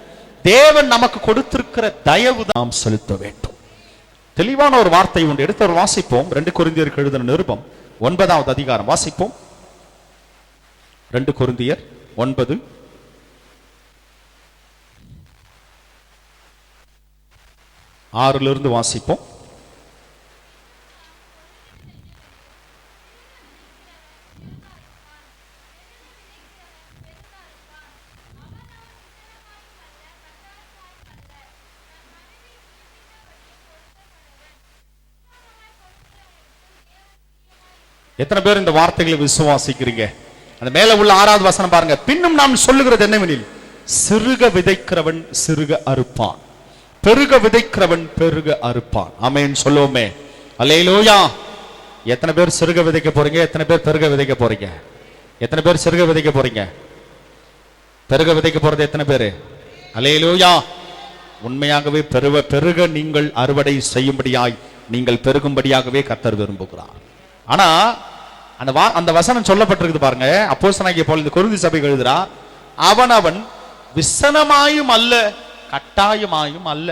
தேவன் நமக்கு கொடுத்திருக்கிற தயவு நாம் செலுத்த வேண்டும். தெளிவான ஒரு வார்த்தை உண்டு. எடுத்து ஒரு வாசிப்போம். 2 கொரிந்தியருக்கு எழுதின நிருபம் 9வது அதிகாரம் வாசிப்போம். 2 கொரிந்தியர் 9 6 வாசிப்போம். எத்தனை பேர் இந்த வார்த்தைகளை விசுவாசிக்கிறீங்க? அந்த மேல உள்ள 6வது வசனம் பாருங்க. பின்னும் நாம் சொல்லுகிறது என்னவெனில், சிறுக விதைக்கிறவன் சிறுக அறுப்பான், பெருக விதைக்கிறவன் பெருக அறுப்பான். ஆமென் சொல்லுவோமே. அல்லேலூயா. எத்தனை பேர் சிறுக விதைக்க போறீங்க? எத்தனை பேர் பெருக விதைக்க போறீங்க? எத்தனை பேர் சிறுக விதைக்க போறீங்க? பெருக விதைக்க போறது எத்தனை பேரு? அல்லேலூயா. உண்மையாகவே பெருக நீங்கள் அறுவடை செய்யும்படியாய், நீங்கள் பெருகும்படியாகவே கர்த்தர் விரும்புகிறார். ஆனா அந்த வசனம் சொல்லப்பட்டிருக்கு பாருங்க. அப்போஸ்தலனாகிய பவுல் இந்த கொரிந்தி சபைக்கு எழுதுறா, அவனவன் விசனமாயும் அல்ல, கட்டாயமாயும் அல்ல,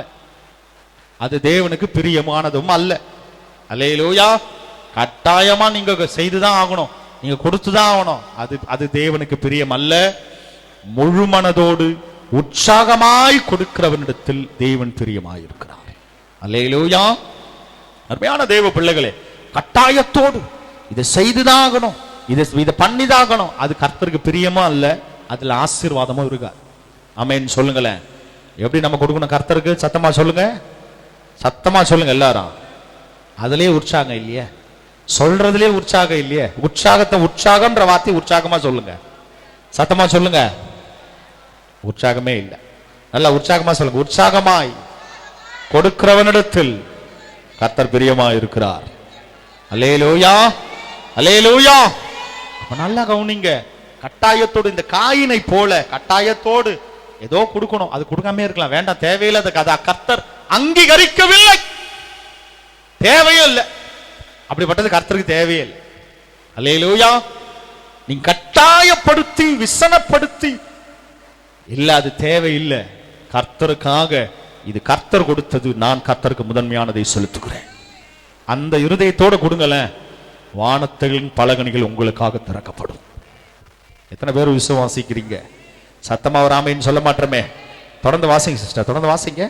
அது தேவனுக்கு பிரியமானதும் அல்ல. அல்லேலூயா. கட்டாயமா நீங்க செய்துதான் ஆகணும், நீங்க கொடுத்துதான் ஆகணும், அது தேவனுக்கு பிரியம் அல்ல. முழு மனதோடு உற்சாகமாய் கொடுக்கிறவனிடத்தில் தேவன் பிரியமாயிருக்கிறார். அல்லேலூயா. அருமையான தேவ பிள்ளைகளே, கட்டாயத்தோடு இதை செய்துதான் ஆகணும், இதை பண்ணிதாகணும், அது கர்த்தருக்கு பிரியமா அல்ல, அதுல ஆசீர்வாதமும் இருக்காது. ஆமென் சொல்லுங்களேன். எப்படி நம்ம கொடுக்கணும் கர்த்தருக்கு? சத்தமா சொல்லுங்க, சத்தமா சொல்லுங்க எல்லாரும். அதுலயே உற்சாகம் இல்லையே, சொல்றதுலயே உற்சாகம் இல்லையே. உற்சாகம்ன்ற வார்த்தை உற்சாகமா சொல்லுங்க, சத்தமா சொல்லுங்க. உற்சாகமே இல்லை. நல்லா உற்சாகமா சொல்லுங்க, உற்சாகமாய் கொடுக்கிறவனிடத்தில் கர்த்தர் பிரியமாய் இருக்கிறார். அல்லேலூயா, அல்லேலூயா. அப்ப நல்லா கவனிங்க, கட்டாயத்தோடு இந்த காயினை போல கட்டாயத்தோடு ஏதோ கொடுக்கணும், அது கொடுக்காம இருக்கலாம், வேண்டாம், தேவையில்லாத கதை. கர்த்தர் அங்கீகரிக்கவில்லை, தேவையே இல்லை, அப்படிப்பட்டது கர்த்தருக்கு தேவையே இல்லை. அல்லேலூயா. நீ கட்டாயப்படுத்தி விசனப்படுத்தி இல்ல, அது தேவையில்லை. கர்த்தருக்காக இது கர்த்தர் கொடுத்தது, நான் கர்த்தருக்கு முதன்மையானதை செலுத்துகிறேன். அந்த இருதயத்தோடு கொடுங்களேன், வானத்தின் பலகணிகள் உங்களுக்காக திறக்கப்படும். எத்தனை பேர் விசுவாசிக்கிறீங்க? சத்தமா ஒரு ஆமைன்னு சொல்ல மாட்டோமே. தொடர்ந்து வாசிங்க சிஸ்டர், தொடர்ந்து வாசிங்க.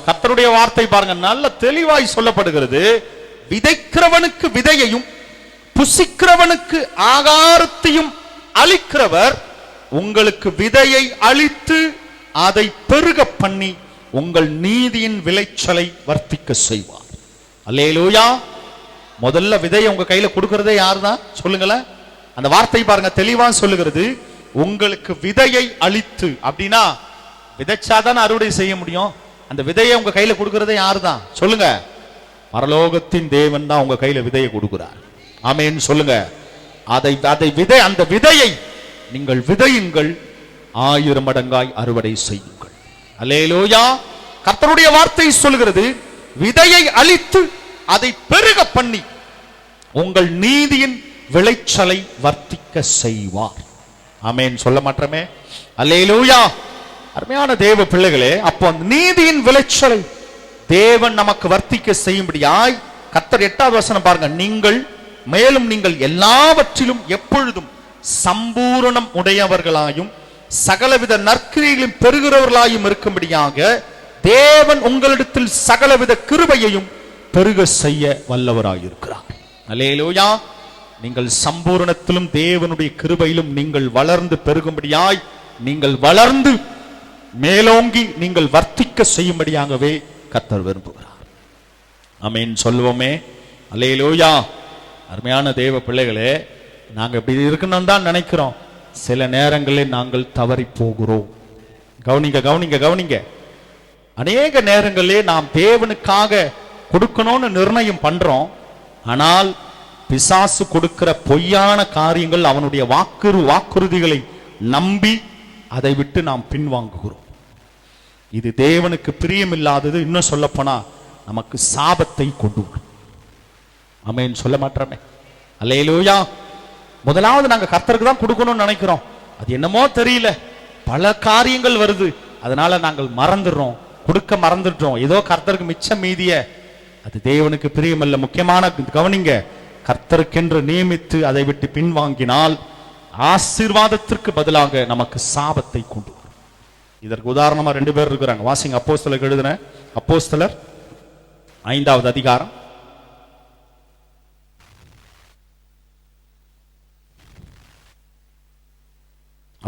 கர்த்தருடைய வார்த்தை பாருங்க, நல்ல தெளிவாய் சொல்லப்படுகிறது. விதைக்கிறவனுக்கு விதையையும் புசிக்கிறவனுக்கு ஆகாரத்தையும் அளிக்கிறவர் உங்களுக்கு விதையை அளித்து அதை பெருக பண்ணி உங்கள் நீதியின் விளைச்சலை வர்த்திக்க செய்வார். அல்லேலூயா. முதல்ல விதையை உங்க கையில கொடுக்கிறதே யாருதான் சொல்லுங்களேன். அந்த வார்த்தை பாருங்க, தெளிவா சொல்லுகிறது. உங்களுக்கு விதையை அளித்து, அப்படின்னா விதைச்சாதான் அறுவடை செய்ய முடியும். அந்த விதையை உங்க கையில கொடுக்கிறதே யாருதான் சொல்லுங்க? பரலோகத்தின் தேவன் தான் உங்க கையில விதையை கொடுக்கிறார். ஆமென் சொல்லுங்க. அந்த விதையை நீங்கள் விதையுங்கள், 1000 மடங்காய் அறுவடை செய்யுங்கள். அல்லேலூயா. கர்த்தருடைய வார்த்தை சொல்கிறது, விதையை அளித்து அதை பெருக பண்ணி உங்கள் நீதியின் விளைச்சலை வர்த்திக்க செய்வார். ஆமென் சொல்ல மாட்டோமே. அல்லேலூயா. அருமையான தேவ பிள்ளைகளே, அப்போ நீதியின் விளைச்சலை தேவன் நமக்கு வர்த்திக்க செய்யும்படியாய் கர்த்தர் 8வது வசனம் பாருங்க, நீங்கள் மேலும் நீங்கள் எல்லாவற்றிலும் எப்பொழுதும் சம்பூரணம் உடையவர்களாயும் சகலவித நற்கிரியைகளும் பெறுகிறவர்களாயும் இருக்கும்படியாக தேவன் உங்களிடத்தில் சகலவித கிருபையையும் பெருக செய்ய வல்லவராயிருக்கிறார். அல்லேலூயா. நீங்கள் சம்பூரணத்திலும் தேவனுடைய கிருபையிலும் நீங்கள் வளர்ந்து பெருகும்படியாய், நீங்கள் வளர்ந்து மேலோங்கி நீங்கள் வர்த்திக்க செய்யும்படியாகவே கர்த்தர் விரும்புகிறார். ஆமென் சொல்லுவோமே. அல்லேலூயா. அருமையான தேவ பிள்ளைகளே, நாங்க இப்படி இருக்கணும் தான் நினைக்கிறோம், சில நேரங்களில் நாங்கள் தவறி போகிறோம். கவனிங்க கவனிங்க கவனிங்க. அநேக நேரங்களிலே நாம் தேவனுக்காக கொடுக்கணும்னு நிர்ணயம் பண்றோம், ஆனால் பிசாசு கொடுக்கிற பொய்யான காரியங்கள், அவனுடைய வாக்குறுதிகளை நம்பி அதை விட்டு நாம் பின்வாங்குகிறோம். இது தேவனுக்கு பிரியமில்லாதது. இன்னும் சொல்ல போனா நமக்கு சாபத்தை கொண்டு வரும். ஆமென் சொல்ல மாட்டோமே. அல்லேலூயா. முதலாவது நாங்க கர்த்தருக்கு தான் கொடுக்கணும்னு நினைக்கிறோம், அது என்னமோ தெரியல, பல காரியங்கள் வருது, அதனால நாங்கள் மறந்துடுறோம், கொடுக்க மறந்துடுறோம். ஏதோ கர்த்தருக்கு மிச்சம் மீதிய, அது தேவனுக்கு பிரியமல்ல. முக்கியமான கவனிங்க, கர்த்தருக்கென்று நியமித்து அதை விட்டு பின்வாங்கினால் ஆசீர்வாதத்திற்கு பதிலாக நமக்கு சாபத்தை கொண்டு வரும். இதற்கு உதாரணமா 2 பேர் இருக்கிறாங்க. வாசிங்க, அப்போஸ்தலர் எழுதின அப்போஸ்தலர் 5வது அதிகாரம்.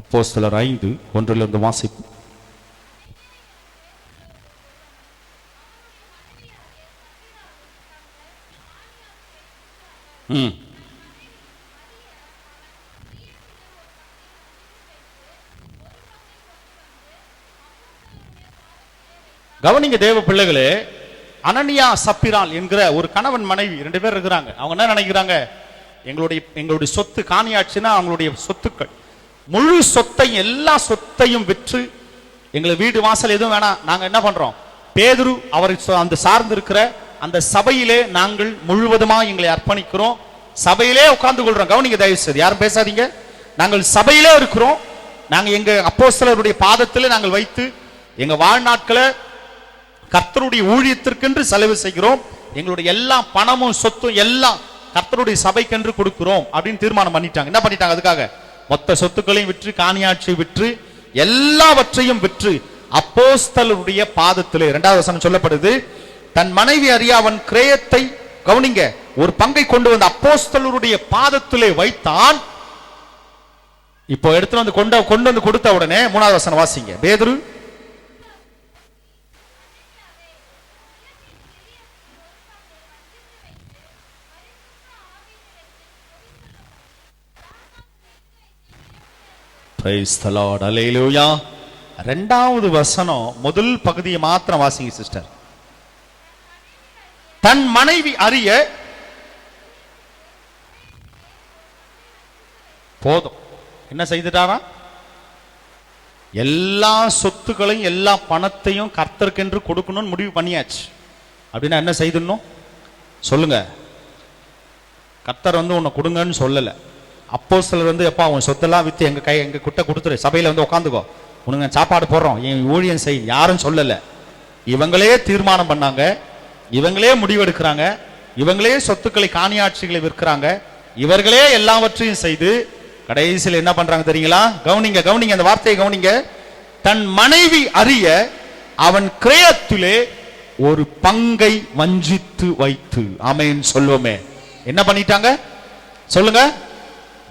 அப்போஸ்தலர் 5:1 வாசிப்பு. கவனிங்க தேவ பிள்ளைகளே, அனனியா சப்பிரால் என்கிற ஒரு கணவன் மனைவி 2 பேர் இருக்கிறாங்க. அவங்க என்ன நினைக்கிறாங்க, எங்களுடைய சொத்து காணியாச்சுன்னா அவங்களுடைய சொத்துக்கள் முழு சொத்தையும் எல்லா சொத்தையும் விற்று எங்களுக்கு வீடு வாசல் எதுவும் வேணாம், நாங்க என்ன பண்றோம், பேதுரு அவரை அந்த சார்ந்து இருக்கிற அந்த சபையிலே நாங்கள் முழுவதுமா எங்களை அர்ப்பணிக்கிறோம், சபையிலே உட்கார்ந்து கொள்றோம். கவனிங்க தயவு செய்து, யாரும் பேசாதீங்க. நாங்கள் சபையிலே இருக்கிறோம், நாங்க எங்க அப்போஸ்தலருடைய பாதத்தில் நாங்கள் வைத்து எங்க வாழ்நாட்களை கர்த்தருடைய ஊழியத்திற்கென்று செலவு செய்கிறோம், எங்களுடைய எல்லா பணமும் சொத்தும் எல்லாம் கர்த்தருடைய சபைக்கென்று கொடுக்கிறோம் அப்படின்னு தீர்மானம் பண்ணிட்டாங்க. என்ன பண்ணிட்டாங்க? அதுக்காக மொத்த சொத்துக்களையும் விற்று, காணியாட்சியை விற்று, எல்லாவற்றையும் விற்று அப்போஸ்தலருடைய பாதத்திலே, 2வது வசனம் சொல்லப்படுது, தன் மனைவி அறிய அவன் கிரயத்தை, கவனிங்க, ஒரு பங்கை கொண்டு வந்து அப்போஸ்தலருடைய பாதத்திலே வைத்தான். இப்போ எடுத்து வந்து கொண்டு வந்து கொடுத்த உடனே 3வது வசனம் வாசிங்க. பேதுரு Praise the Lord. Hallelujah. 2வது வசனம் முதல் பகுதியை மாத்திரம் வாசிங்க சிஸ்டர். தன் மனைவி அறிய, போதும், என்ன செய்துட்டாரா? எல்லா சொத்துக்களையும் எல்லா பணத்தையும் கர்த்தருக்கென்று கொடுக்கணும்னு முடிவு பண்ணியாச்சு. அப்படின்னா என்ன செய்யணும் சொல்லுங்க? கர்த்தர் வந்து உன்னை கொடுங்கன்னு சொல்லல. அப்போஸ்தலர் வந்து, எப்பா உன் சொத்தெல்லாம் வித்து எங்க கிட்ட கொடுத்துரு, சபையில வந்து உட்காந்துக்கோ, உனக்கு சாப்பாடு போடுறோம், என் ஊழியம் செய், யாரும் சொல்லல. இவங்களே தீர்மானம் பண்ணாங்க, இவங்களே முடிவெடுக்கிறாங்க, இவங்களே சொத்துக்களை, காணியாட்சிகளை விற்கிறாங்க, இவர்களே எல்லாவற்றையும் செய்து கடைசியில் என்ன பண்றாங்க தெரியுங்களா? கவனிங்க, கவனிங்க, அந்த வார்த்தையை கவனிங்க. தன் மனைவி அறிய அவன் கிரயத்திலே ஒரு பங்கை வஞ்சித்து வைத்து, ஆமென் சொல்லுவோமே. என்ன பண்ணிட்டாங்க சொல்லுங்க?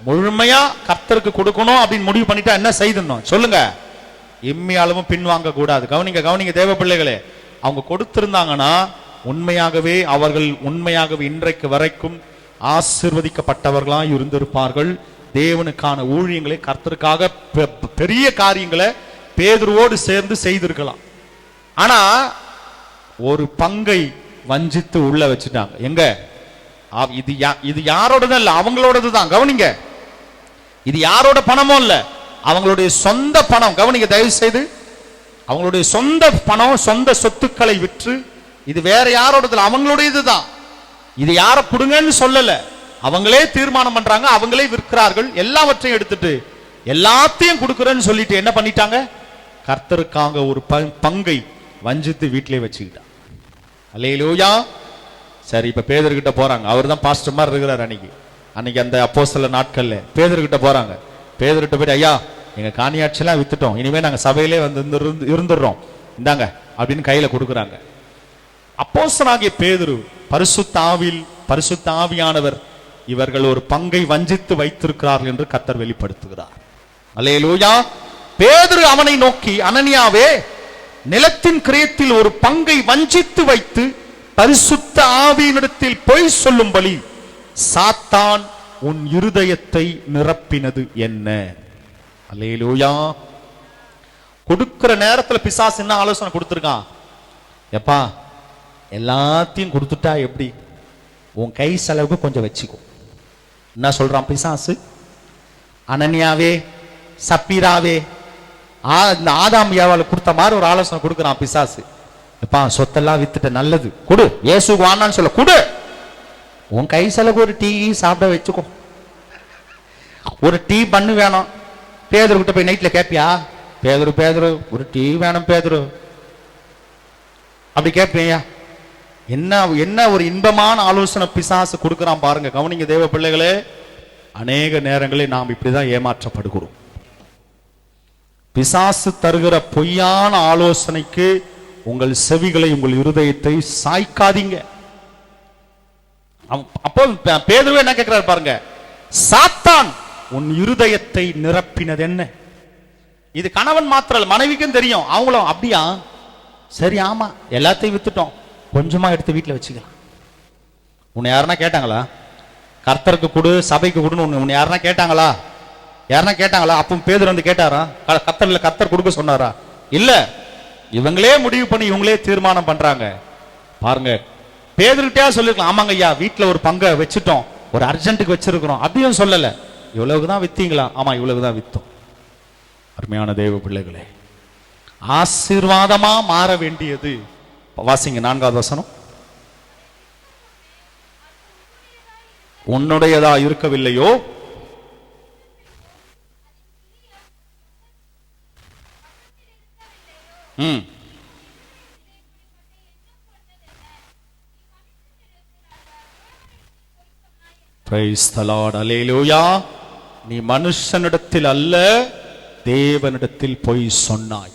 முழுமையா கர்த்தருக்கு கொடுக்கணும் அப்படின்னு முடிவு பண்ணிட்டா என்ன செய்யணும் சொல்லுங்க? எம்மியாலும் பின்வாங்க கூடாது. கவனிங்க, கவனிங்க தேவ பிள்ளைகளே, அவங்க கொடுத்திருந்தாங்கன்னா உண்மையாகவே அவர்கள் உண்மையாகவே இன்றைக்கு வரைக்கும் ஆசீர்வதிக்கப்பட்டவர்களாய் இருந்திருப்பார்கள். தேவனுக்கான ஊழியங்களை, கர்த்தருக்காக பெரிய காரியங்களை பேதுருவோடு சேர்ந்து செய்திருக்கலாம். ஆனா ஒரு பங்கை வஞ்சித்து உள்ள வச்சுட்டாங்க. எங்க? இது யாரோடது இல்ல, அவங்களோடது தான். கவனிங்க, இது யாரோட பணமும் இல்ல, அவங்களுடைய சொந்த பணம். கவனிங்க தயவு செய்து, அவங்களுடைய சொந்த பணம், சொந்த சொத்துக்களை விற்று, இது வேற யாரோடது, அவங்களுடையது தான். இது யார புடுங்கன்னு சொல்லல, அவங்களே தீர்மானம் பண்றாங்க, அவங்களே விற்கிறார்கள். எல்லாவற்றையும் எடுத்துட்டு எல்லாத்தையும் கொடுக்குறேன்னு சொல்லிட்டு என்ன பண்ணிட்டாங்க? கர்த்தருக்காக ஒரு பங்கை வஞ்சித்து வீட்டிலே வச்சுக்கிட்டாங்க. அல்லேலூயா. சரி, இப்ப பேதுருகிட்ட போறாங்க. அவர் தான் பாஸ்டர் மாதிரி இருக்கிறார். அன்னைக்கு அந்த அப்போஸ்தலர் நாட்கள்ல பேதுருகிட்ட போறாங்க. பேதுருகிட்ட போயிட்டு, ஐயா எங்க காணியாட்சியெல்லாம் வித்துட்டோம், இனிமே நாங்க சபையிலே வந்து இருந்துடுறோம், இந்தாங்க அப்படின்னு கையில கொடுக்குறாங்க. அப்போஸ்தலனாகிய பேதுரு பரிசுத்த ஆவியானவர் இவர்கள் ஒரு பங்கை வஞ்சித்து வைத்திருக்கிறார்கள் என்று கர்த்தர் வெளிப்படுத்துகிறார். அல்லேலூயா. பேதுரு அவனை நோக்கி, அனனியாவே, நிலத்தின் கிரயத்தில் ஒரு பங்கை வஞ்சித்து வைத்து பரிசுத்த ஆவியினிடத்தில் பொய் சொல்லும்படி சாத்தான் உன் இருதயத்தை நிரப்பினது என்ன? அல்லேலூயா. கொடுக்கிற நேரத்தில் பிசாசு என்ன ஆலோசனை கொடுத்திருக்கான்? எப்பா எல்லாத்தையும் கொடுத்துட்டா எப்படி, உன் கை செலவுக்கு கொஞ்சம் வச்சுக்கோ. என்ன சொல்றான் பிசாசு? அனனியாவே, சப்பீராவே, இந்த ஆதாம் ஏவாளை கொடுத்த மாதிரி ஒரு ஆலோசனை கொடுக்கிறான் பிசாசு. எப்பா சொத்தெல்லாம் வித்துட்ட, நல்லது கொடு, இயேசுக்கு வானான்னு சொல்ல கொடு, உன் கை செலவுக்கு ஒரு டீ சாப்பிட வச்சுக்கோ, ஒரு டீ பண்ணு வேணும். பேதுரு கிட்ட போய் நைட்ல கேப்பியா? பேதுரு ஒரு டீ வேணும் பேதுரு, அப்படி கேட்பியா? என்ன ஒரு இன்பமான ஆலோசனை பிசாசு கொடுக்கிறான் பாருங்க. கவனிங்க தேவ பிள்ளைகளே, அநேக நேரங்களில் நாம் இப்படிதான் ஏமாற்றப்படுகிறோம். பிசாசு தருகிற பொய்யான ஆலோசனைக்கு உங்கள் செவிகளை, உங்கள் இருதயத்தை சாய்க்காதீங்க. அப்போ பேதுருவே என்ன கேட்கிறார் பாருங்க, சாத்தான் உன் இருதயத்தை நிரப்பினது என்ன? இது கணவன் மாத்திரம், மனைவிக்கும் தெரியும். அவங்களும் அப்படியா, சரி ஆமா எல்லாத்தையும் வித்துட்டோம், கொஞ்சமா எடுத்து வீட்டுல வச்சுக்கலாம். உன்னை யாருன்னா கேட்டாங்களா? கர்த்தருக்கு கொடு, சபைக்கு கொடுன்னு உன்னை யாருன்னா கேட்டாங்களா? அப்போ பேதுரு வந்து கேட்டாரா? கர்த்தர் கொடுக்க சொன்னாரா? இல்ல, இவங்களே முடிவு பண்ணி இவங்களே தீர்மானம் பண்றாங்க பாருங்க. பேதுருகிட்டே சொல்லிருக்கலாம், ஆமாங்க ஐயா வீட்டுல ஒரு பங்கை வச்சுட்டோம், ஒரு அர்ஜென்ட்டுக்கு வச்சிருக்கிறோம், அப்படியும் சொல்லல. இவ்வளவுதான் வித்தீங்களா? ஆமா இவ்வளவுதான் வித்தோம். அருமையான தேவ பிள்ளைகளே, ஆசீர்வாதமா மாற வேண்டியது, வாசிங்க 4வது வசனம், உன்னுடையதா இருக்கவில்லையோ பிரைஸ் தி லார்ட். அல்லேலூயா. நீ மனுஷனிடத்தில் அல்ல தேவனிடத்தில் போய் சொன்னாய்.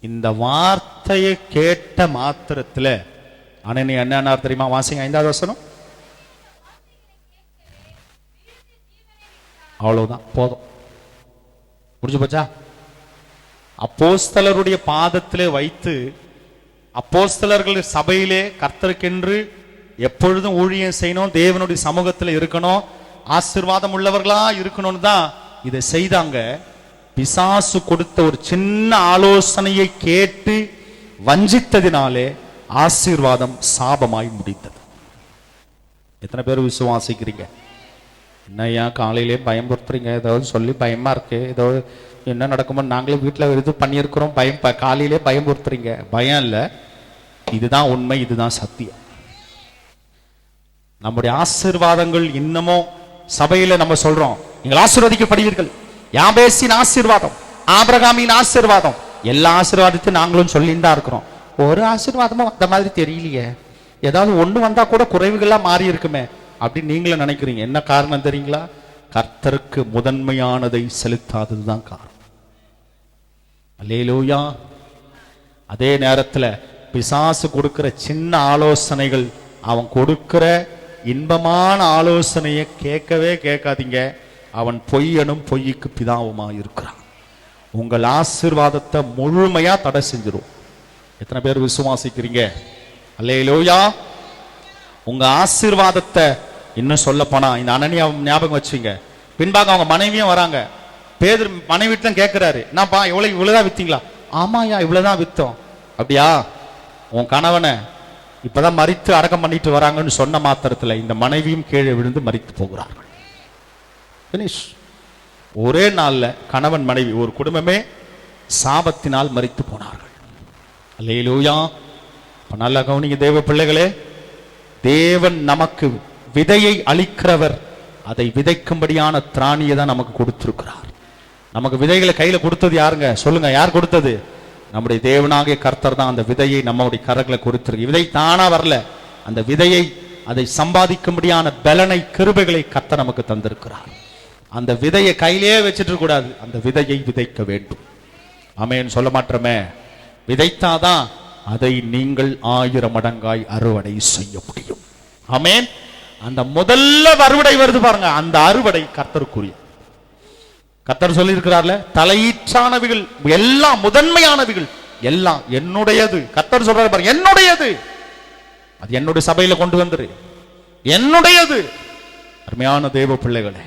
இந்த வார்த்தையை கேட்ட மாத்திரத்தில் அனனி என்ன தெரியுமா? வாசிங்க 5வது வசனம். அவ்வளவுதான், போதும், முடிஞ்சு போச்சா? அப்போஸ்தலருடைய பாதத்திலே வைத்து அப்போஸ்தலர்கள் சபையிலே கர்த்தருக்கென்று எப்பொழுதும் ஊழியம் செய்யணும், தேவனுடைய சமூகத்தில் இருக்கணும், ஆசீர்வாதம் உள்ளவர்களா இருக்கணும்னு தான் இதை செய்தாங்க. பிசாசு கொடுத்த ஒரு சின்ன ஆலோசனையை கேட்டு வஞ்சித்ததினாலே ஆசீர்வாதம் சாபமாய் முடித்தது. எத்தனை பேர் விசுவாசிக்கிறீங்க? என்னையா காலையிலே பயம்படுத்துறீங்க, ஏதாவது சொல்லி பயமா இருக்கு, ஏதோ என்ன நடக்குமோ, நாங்களே வீட்டில் இது பண்ணியிருக்கிறோம், பயம், காலையிலே பயம்படுத்துறீங்க. பயம் இல்லை, இதுதான் உண்மை, இதுதான் சத்தியம். நம்முடைய ஆசீர்வாதங்கள் இன்னமும் சபையில நம்ம சொல்றோம், நீங்கள் ஆசீர்வதிக்கப்படுவீர்கள். யாபேசின் ஆசீர்வாதம், ஆபிரகாமின் ஆசீர்வாதம், எல்லா ஆசீர்வாதத்தையும் நாங்களும் சொல்லிட்டு தான் இருக்கிறோம். ஒரு ஆசீர்வாதமும் அந்த மாதிரி தெரியலையே, ஏதாவது ஒண்ணு வந்தா கூட குறைவுகள்லாம் மாறி இருக்குமே அப்படின்னு நீங்களும் நினைக்கிறீங்க. என்ன காரணம் தெரியுங்களா? கர்த்தருக்கு முதன்மையானதை செலுத்தாததுதான் காரணம். அல்லேலூயா. அதே நேரத்தில் பிசாசு கொடுக்கிற சின்ன ஆலோசனைகள், அவன் கொடுக்கிற இன்பமான ஆலோசனையை கேட்கவே கேட்காதீங்க. அவன் பொய்யனும் பொய்யுக்கு பிதாவுமா இருக்கிறான். உங்கள் ஆசீர்வாதத்தை முழுமையா தடை செஞ்சிடும். எத்தனை பேர் விசுவாசிக்கிறீங்க? அல்லேலூயா. உங்க ஆசீர்வாதத்தை இன்னும் சொல்ல போனா, இந்த அனனியா ஞாபகம் வச்சுங்க. பின்பாக அவங்க மனைவியும் வராங்க. பேதுரு மனைவி வீட்டிலும் கேட்கிறாரு, என்னப்பா இவ்வளவுதான் வித்தீங்களா? ஆமாயா, இவ்வளவுதான் வித்தோம். அப்படியா? உன் கணவனை இப்பதான் மரித்து அடக்கம் பண்ணிட்டு வராங்கன்னு சொன்ன மாத்திரத்தில் இந்த மனைவியும் கீழே விழுந்து மரித்து போகிறார்கள். ஒரே நாள்ல கணவன் மனைவி ஒரு குடும்பமே சாபத்தினால் மரித்து போனார்கள். அல்லேலூயா. நல்ல கவனிங்க தேவ பிள்ளைகளே, தேவன் நமக்கு விதையை அளிக்கிறவர். அதை விதைக்கும்படியான திராணியை தான் நமக்கு கொடுத்திருக்கிறார். நமக்கு விதைகளை கையில கொடுத்தது யாருங்க? சொல்லுங்க, யார் கொடுத்தது? நம்முடைய தேவனாகிய கர்த்தர் தான் அந்த விதையை நம்முடைய கரங்களை கொடுத்திருக்கு. விதை தானா வரல, அந்த விதையை அதை சம்பாதிக்கும்படியான பலனை, கிருபைகளை கர்த்தர் நமக்கு தந்திருக்கிறார். அந்த விதையை கையிலே வச்சிட்டு இருக்க கூடாது, அந்த விதையை விதைக்க வேண்டும். ஆமென் சொல்ல மாட்டோமே? விதைத்தாதான் அதை நீங்கள் 1000 மடங்காய் அறுவடை செய்ய முடியும். ஆமென். அந்த முதல்ல அறுவடை வருது பாருங்க, அந்த அறுவடை கர்த்தருக்குரிய. கர்த்தர் சொல்லி இருக்கிறார்ல, தலையீற்றானவைகள் எல்லாம், முதன்மையானவைகள் எல்லாம் என்னுடையது. கர்த்தர் சொல்றாரு பாருங்க, என்னுடையது. அது என்னுடைய சபையில கொண்டு வந்துரு, என்னுடையது. அருமையான தேவ பிள்ளைகளே,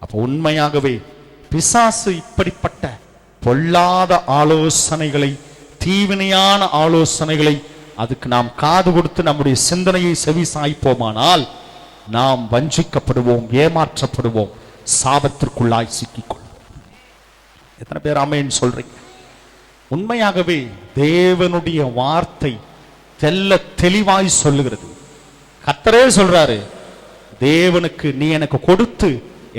அப்ப உண்மையாகவே பிசாசு இப்படிப்பட்ட பொல்லாத ஆலோசனைகளை, தீவினையான ஆலோசனைகளை, அதுக்கு நாம் காது கொடுத்து நம்முடைய சிந்தனையை செவி சாய்ப்போமானால் நாம் வஞ்சிக்கப்படுவோம், ஏமாற்றப்படுவோம், சாபத்திற்குள்ளாய் சிக்கிக்கொள்வோம். எத்தனை பேர் ஆமென் சொல்றீங்க? உண்மையாகவே தேவனுடைய வார்த்தை தெல்ல தெளிவாய் சொல்லுகிறது. கர்த்தரே சொல்றாரு, தேவனுக்கு நீ எனக்கு கொடுத்து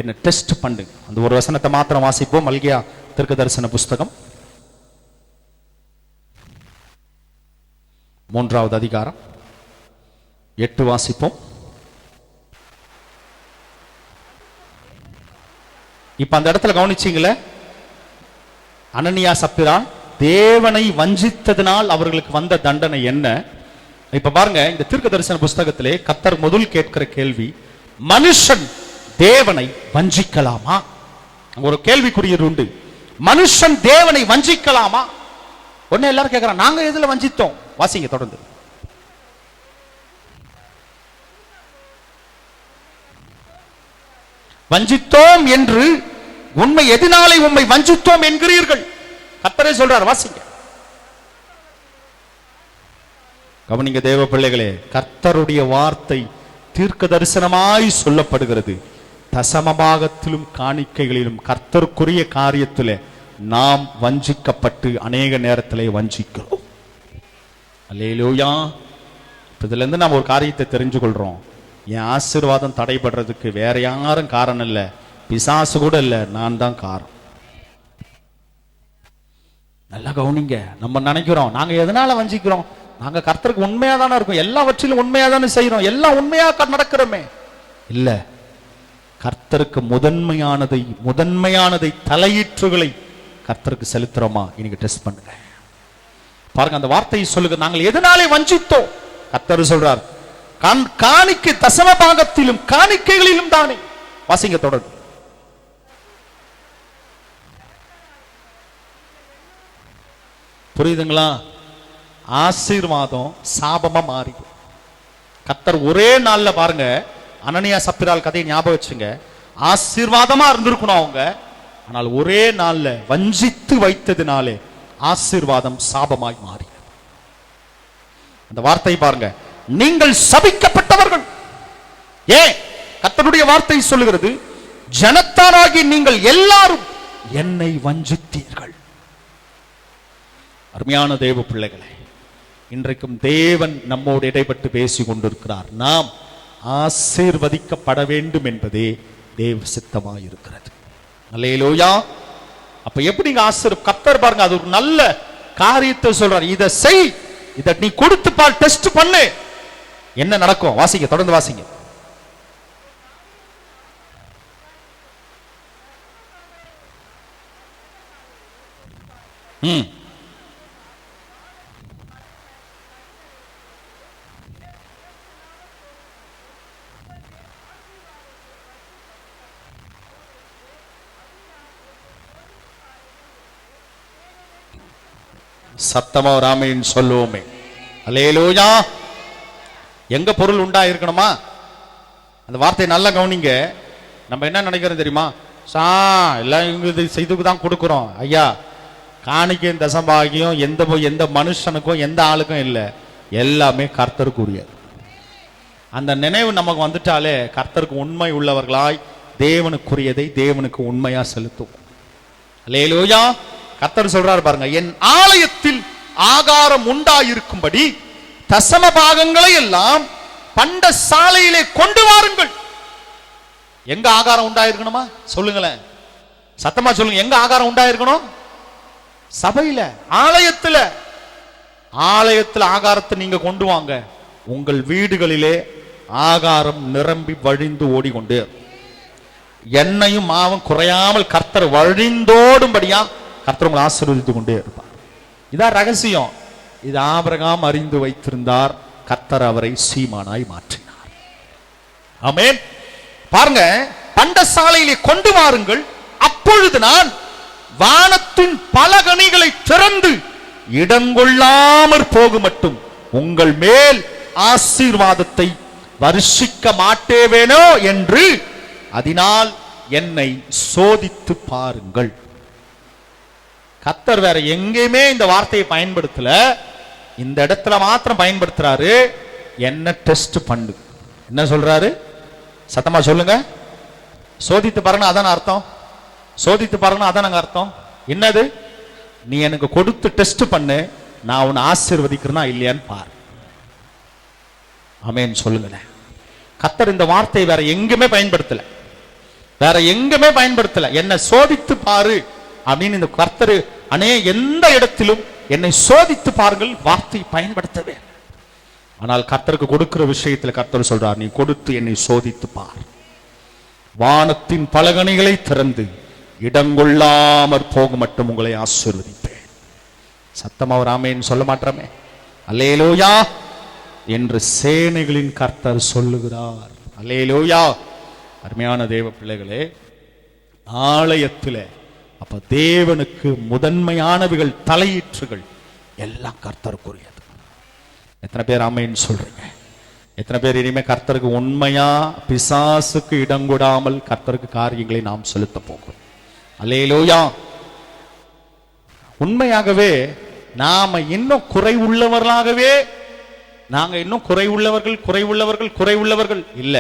என்ன டெஸ்ட் பண்ணு. அந்த ஒரு வசனத்தை மாத்திரம் வாசிப்போம். மல்கியா தீர்க்கதரிசன புஸ்தகம் 3வது அதிகாரம் 8 வாசிப்போம். இப்ப அந்த இடத்துல கவனிச்சீங்களே, அனனியா சப்பிரான் தேவனை வஞ்சித்ததினால் அவர்களுக்கு வந்த தண்டனை என்ன? இப்ப பாருங்க, இந்த தீர்க்க தரிசன புஸ்தகத்திலே கர்த்தர் முதல் கேட்கிற கேள்வி, மனுஷன் தேவனை வஞ்சிக்கலாமா? ஒரு கேள்விக்குரியது உண்டு. மனுஷன் தேவனை வஞ்சிக்கலாமா? உடனே எல்லாரும் கேட்கிறாங்க, நாங்க எதுல வஞ்சித்தோம்? வாசிங்க தொடர்ந்து. வஞ்சித்தோம் என்று உண்மை எதனாலே உண்மை வஞ்சித்தோம் என்கிறீர்கள்? கர்த்தரே சொல்றார், வாசிங்க. கவனிங்க தேவ பிள்ளைகளே, கர்த்தருடைய வார்த்தை தீர்க்க தரிசனமாய் சொல்லப்படுகிறது. தசமபாகத்திலும் காணிக்கைகளிலும் கர்த்தருக்குரிய காரியத்திலே நாம் வஞ்சிக்கப்பட்டு அநேக நேரத்திலே வஞ்சிக்கிறோம். அல்லேலூயா. இதுல இருந்து நாம் ஒரு காரியத்தை தெரிஞ்சு கொள்றோம். என் ஆசீர்வாதம் தடைபடுறதுக்கு வேற யாரும் காரணம் இல்லை, பிசாசு கூட இல்லை, நான் தான் காரணம். நல்லா கவனிங்க. நம்ம நினைக்கிறோம் நாங்க எதனால வஞ்சிக்கிறோம்? நாங்க கர்த்தருக்கு உண்மையா தானே இருக்கோம், எல்லாவற்றிலும் உண்மையா தானே செய்யறோம், எல்லாம் உண்மையா நடக்கிறோமே. இல்ல, கர்த்தருக்கு முதன்மையானதை தலையீற்றுகளை கர்த்தருக்கு செலுத்துறோமா? இன்னைக்கு டெஸ்ட் பண்ணுங்க. பாருங்க, அந்த வார்த்தையை சொல்லுங்க. நாங்கள் எதனாலே வஞ்சித்தோம்? கர்த்தர் சொல்றார், காணிக்கை தசம பாகத்திலும் காணிக்கைகளிலும் தானே. வாசிங்க தொடர்ந்து. புரியுதுங்களா? ஆசீர்வாதம் சாபமா மாறி கர்த்தர் ஒரே நாள்ல, பாருங்க, அனனியா சப்பிரால் கதையை ஞாபகம் வச்சுங்க. ஆசீர்வாதமா இருந்திருக்கணும் அவங்க, ஆனால் ஒரே நாள்ல வஞ்சித்து வைத்ததினாலே ஆசீர்வாதம் சாபமாய் மாறி. அந்த வார்த்தை பாருங்க, நீங்கள் சபிக்கப்பட்டவர்கள். ஏன்? கர்த்தருடைய வார்த்தை சொல்லுகிறது, ஜனத்தாராகி நீங்கள் எல்லாரும் என்னை வஞ்சித்தீர்கள். அருமையான தேவ பிள்ளைகளே, இன்றைக்கும் தேவன் நம்மோடு இடைப்பட்டு பேசிக் கொண்டிருக்கிறார். நாம் ஆசீர்வதிக்கப்பட வேண்டும் என்பதே தேவ சித்தமாய் இருக்கிறது. அல்லேலூயா. அப்ப எப்படிங்க கர்த்தர் பாருங்க, அது ஒரு நல்ல காரியத்தை சொல்றார். இதை செய், இதை நீ கொடுத்து பார், டெஸ்ட் பண்ணு, என்ன நடக்கும்? வாசிங்க, தொடர்ந்து வாசிங்க. சத்தமா ராமையின் சொல்லுவோமே. அல்லேலூயா. எங்க பொருள் உண்டா இருக்கணுமா? அந்த வார்த்தை நல்லா கவனிங்க. நம்ம என்ன நினைக்கிறோம் தெரியுமா? எல்லாம் இவங்க செய்துக்கு தான் கொடுக்குறோம். ஐயா, காணிக்கை தசம்பாகியம் எந்த மனுஷனுக்கும் எந்த ஆளுக்கும் இல்லை, எல்லாமே கர்த்தருக்குரியது. அந்த நினைவு நமக்கு வந்துட்டாலே கர்த்தருக்கு உண்மை உள்ளவர்களாய் தேவனுக்குரியதை தேவனுக்கு உண்மையா செலுத்தும். அல்லேலூயா. கர்த்தர் சொல்றார் பாருங்க, என் ஆலயத்தில் ஆகாரம் உண்டாயிருக்கும்படி தசம பாகங்களை எல்லாம் பண்ட சாலையிலே கொண்டு வாருங்கள். எங்க ஆகாரம் உண்டாயிருக்கணுமா? சொல்லுங்களேன், சத்தமா சொல்லுங்க. எங்க ஆகாரம் உண்டாயிருக்கணும்? சபையில, ஆலயத்துல. ஆலயத்துல ஆகாரத்தை நீங்க கொண்டு வாங்க. உங்கள் வீடுகளிலே ஆகாரம் நிரம்பி வழிந்து ஓடிக்கொண்டு, எண்ணெயும் மாவும் குறையாமல் கர்த்தர் வழிந்தோடும்படியா கர்த்தர் உங்களை ஆசீர்வதித்துக் கொண்டே இருப்பார். இதான் ரகசியம். இது ஆபிரகாம் அறிந்து வைத்திருந்தார். கர்த்தர் அவரை சீமானாய் மாற்றினார். ஆமென். பாருங்க, பண்டசாலையிலே கொண்டு வாருங்கள், அப்பொழுது நான் வானத்தின் பல கனிகளை திறந்து இடங்கொள்ளாமற் போகும் மட்டும் உங்கள் மேல் ஆசீர்வாதத்தை வருஷிக்க மாட்டேவேனோ என்று அதனால் என்னை சோதித்து பாருங்கள். கர்த்தர் வேற எங்கேயுமே இந்த வார்த்தையை பயன்படுத்தல, இந்த இடத்துல மாத்திரம் பயன்படுத்துறாரு. என்ன டெஸ்ட் பண்ணு. என்ன சொல்றாரு? சத்தமா சொல்லுங்க. சோதித்து பாருங்க, அதான் அர்த்தம். சோதித்து பாருங்க, அதான் அர்த்தம். என்னது? நீ எனக்கு கொடுத்து டெஸ்ட் பண்ணு, நான் உன்னை ஆசீர்வதிக்கிறேனா இல்லையான்னு பாரு. ஆமென் சொல்லுங்க. கர்த்தர் இந்த வார்த்தையை வேற எங்குமே பயன்படுத்தல, வேற எங்குமே பயன்படுத்தல. என்ன சோதித்து பாரு அப்படின்னு இந்த கர்த்தர் எந்த இடத்திலும் என்னை சோதித்து பாருங்கள் வார்த்தை பயன்படுத்தவே. ஆனால் கர்த்தருக்கு கொடுக்கிற விஷயத்தில் கர்த்தர் சொல்றார், நீ கொடுத்து என்னை சோதித்து பார், வானத்தின் பலகணிகளை திறந்து இடங்கொள்ளாமற் போக மட்டும் உங்களை ஆசீர்வதிப்பேன். சத்தமா ஒரு ஆமென் சொல்ல மாட்டோமே? அல்லேலூயா என்று சேனைகளின் கர்த்தர் சொல்லுகிறார். அல்லேலூயா. அருமையான தேவ பிள்ளைகளே, ஆலயத்தில் அப்ப தேவனுக்கு முதன்மையானவைகள் தலையீற்றுகள் எல்லாம் கர்த்தருக்குரியது. எத்தனை பேர் ஆமென் சொல்றீங்க? எத்தனை பேர் இனிமே கர்த்தருக்கு உண்மையா பிசாசுக்கு இடங்கொடாமல் கர்த்தருக்கு காரியங்களை நாம் செலுத்த போகிறோம்? அல்லேலூயா. உண்மையாகவே நாம இன்னும் குறைவுள்ளவர்களாகவே, நாங்க இன்னும் குறைவுள்ளவர்கள் இல்ல,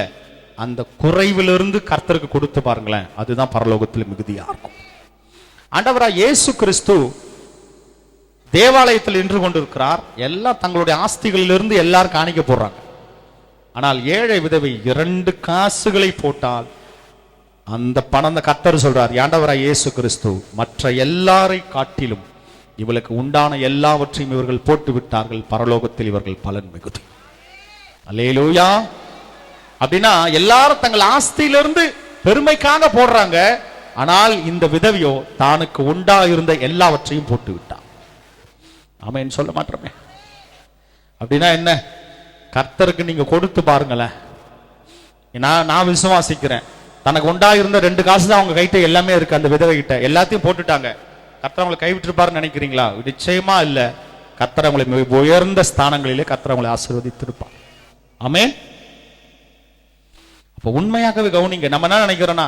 அந்த குறைவிலிருந்து கர்த்தருக்கு கொடுத்து பாருங்களேன், அதுதான் பரலோகத்தில் மிகுதியா இருக்கும். ஆண்டவராய் இயேசு கிறிஸ்து தேவாலயத்தில் நின்று கொண்டிருக்கிறார். எல்லாம் தங்களுடைய ஆஸ்திகளிலிருந்து எல்லாரும் காணிக்க போடுறாங்க. ஆனால் ஏழை விதவை 2 காசுகளை போட்டால் அந்த பணம் கர்த்தர் சொல்றார், ஆண்டவராய் இயேசு கிறிஸ்து மற்ற எல்லாரை காட்டிலும் இவளுக்கு உண்டான எல்லாவற்றையும் இவர்கள் போட்டு விட்டார்கள், பரலோகத்தில் இவர்கள் பலன் மிகுதி. அல்லேலூயா. அப்படின்னா எல்லாரும் தங்கள் ஆஸ்தியிலிருந்து பெருமைக்காக போடுறாங்க. ஆனால் இந்த விதவியோ தானுக்கு உண்டா இருந்த எல்லாவற்றையும் போட்டு விட்டான். ஆமென் சொல்ல மாட்டோமே. அப்படின்னா என்ன? கர்த்தருக்கு நீங்க கொடுத்து பாருங்களேன். நான் விசுவாசிக்கிறேன், தனக்கு உண்டா இருந்த 2 காசு தான் அவங்க கைட்ட எல்லாமே இருக்கு. அந்த விதவை கிட்ட எல்லாத்தையும் போட்டுட்டாங்க. கர்த்தர் அவங்களை கைவிட்டிருப்பாருன்னு நினைக்கிறீங்களா? நிச்சயமா இல்ல. கர்த்தர் அவங்களை மிக உயர்ந்த ஸ்தானங்களிலே கர்த்தர் அவங்களை ஆசீர்வதித்திருப்பார். ஆமென். அப்ப உண்மையாகவே கவனிங்க. நம்ம என்ன நினைக்கிறோம்னா,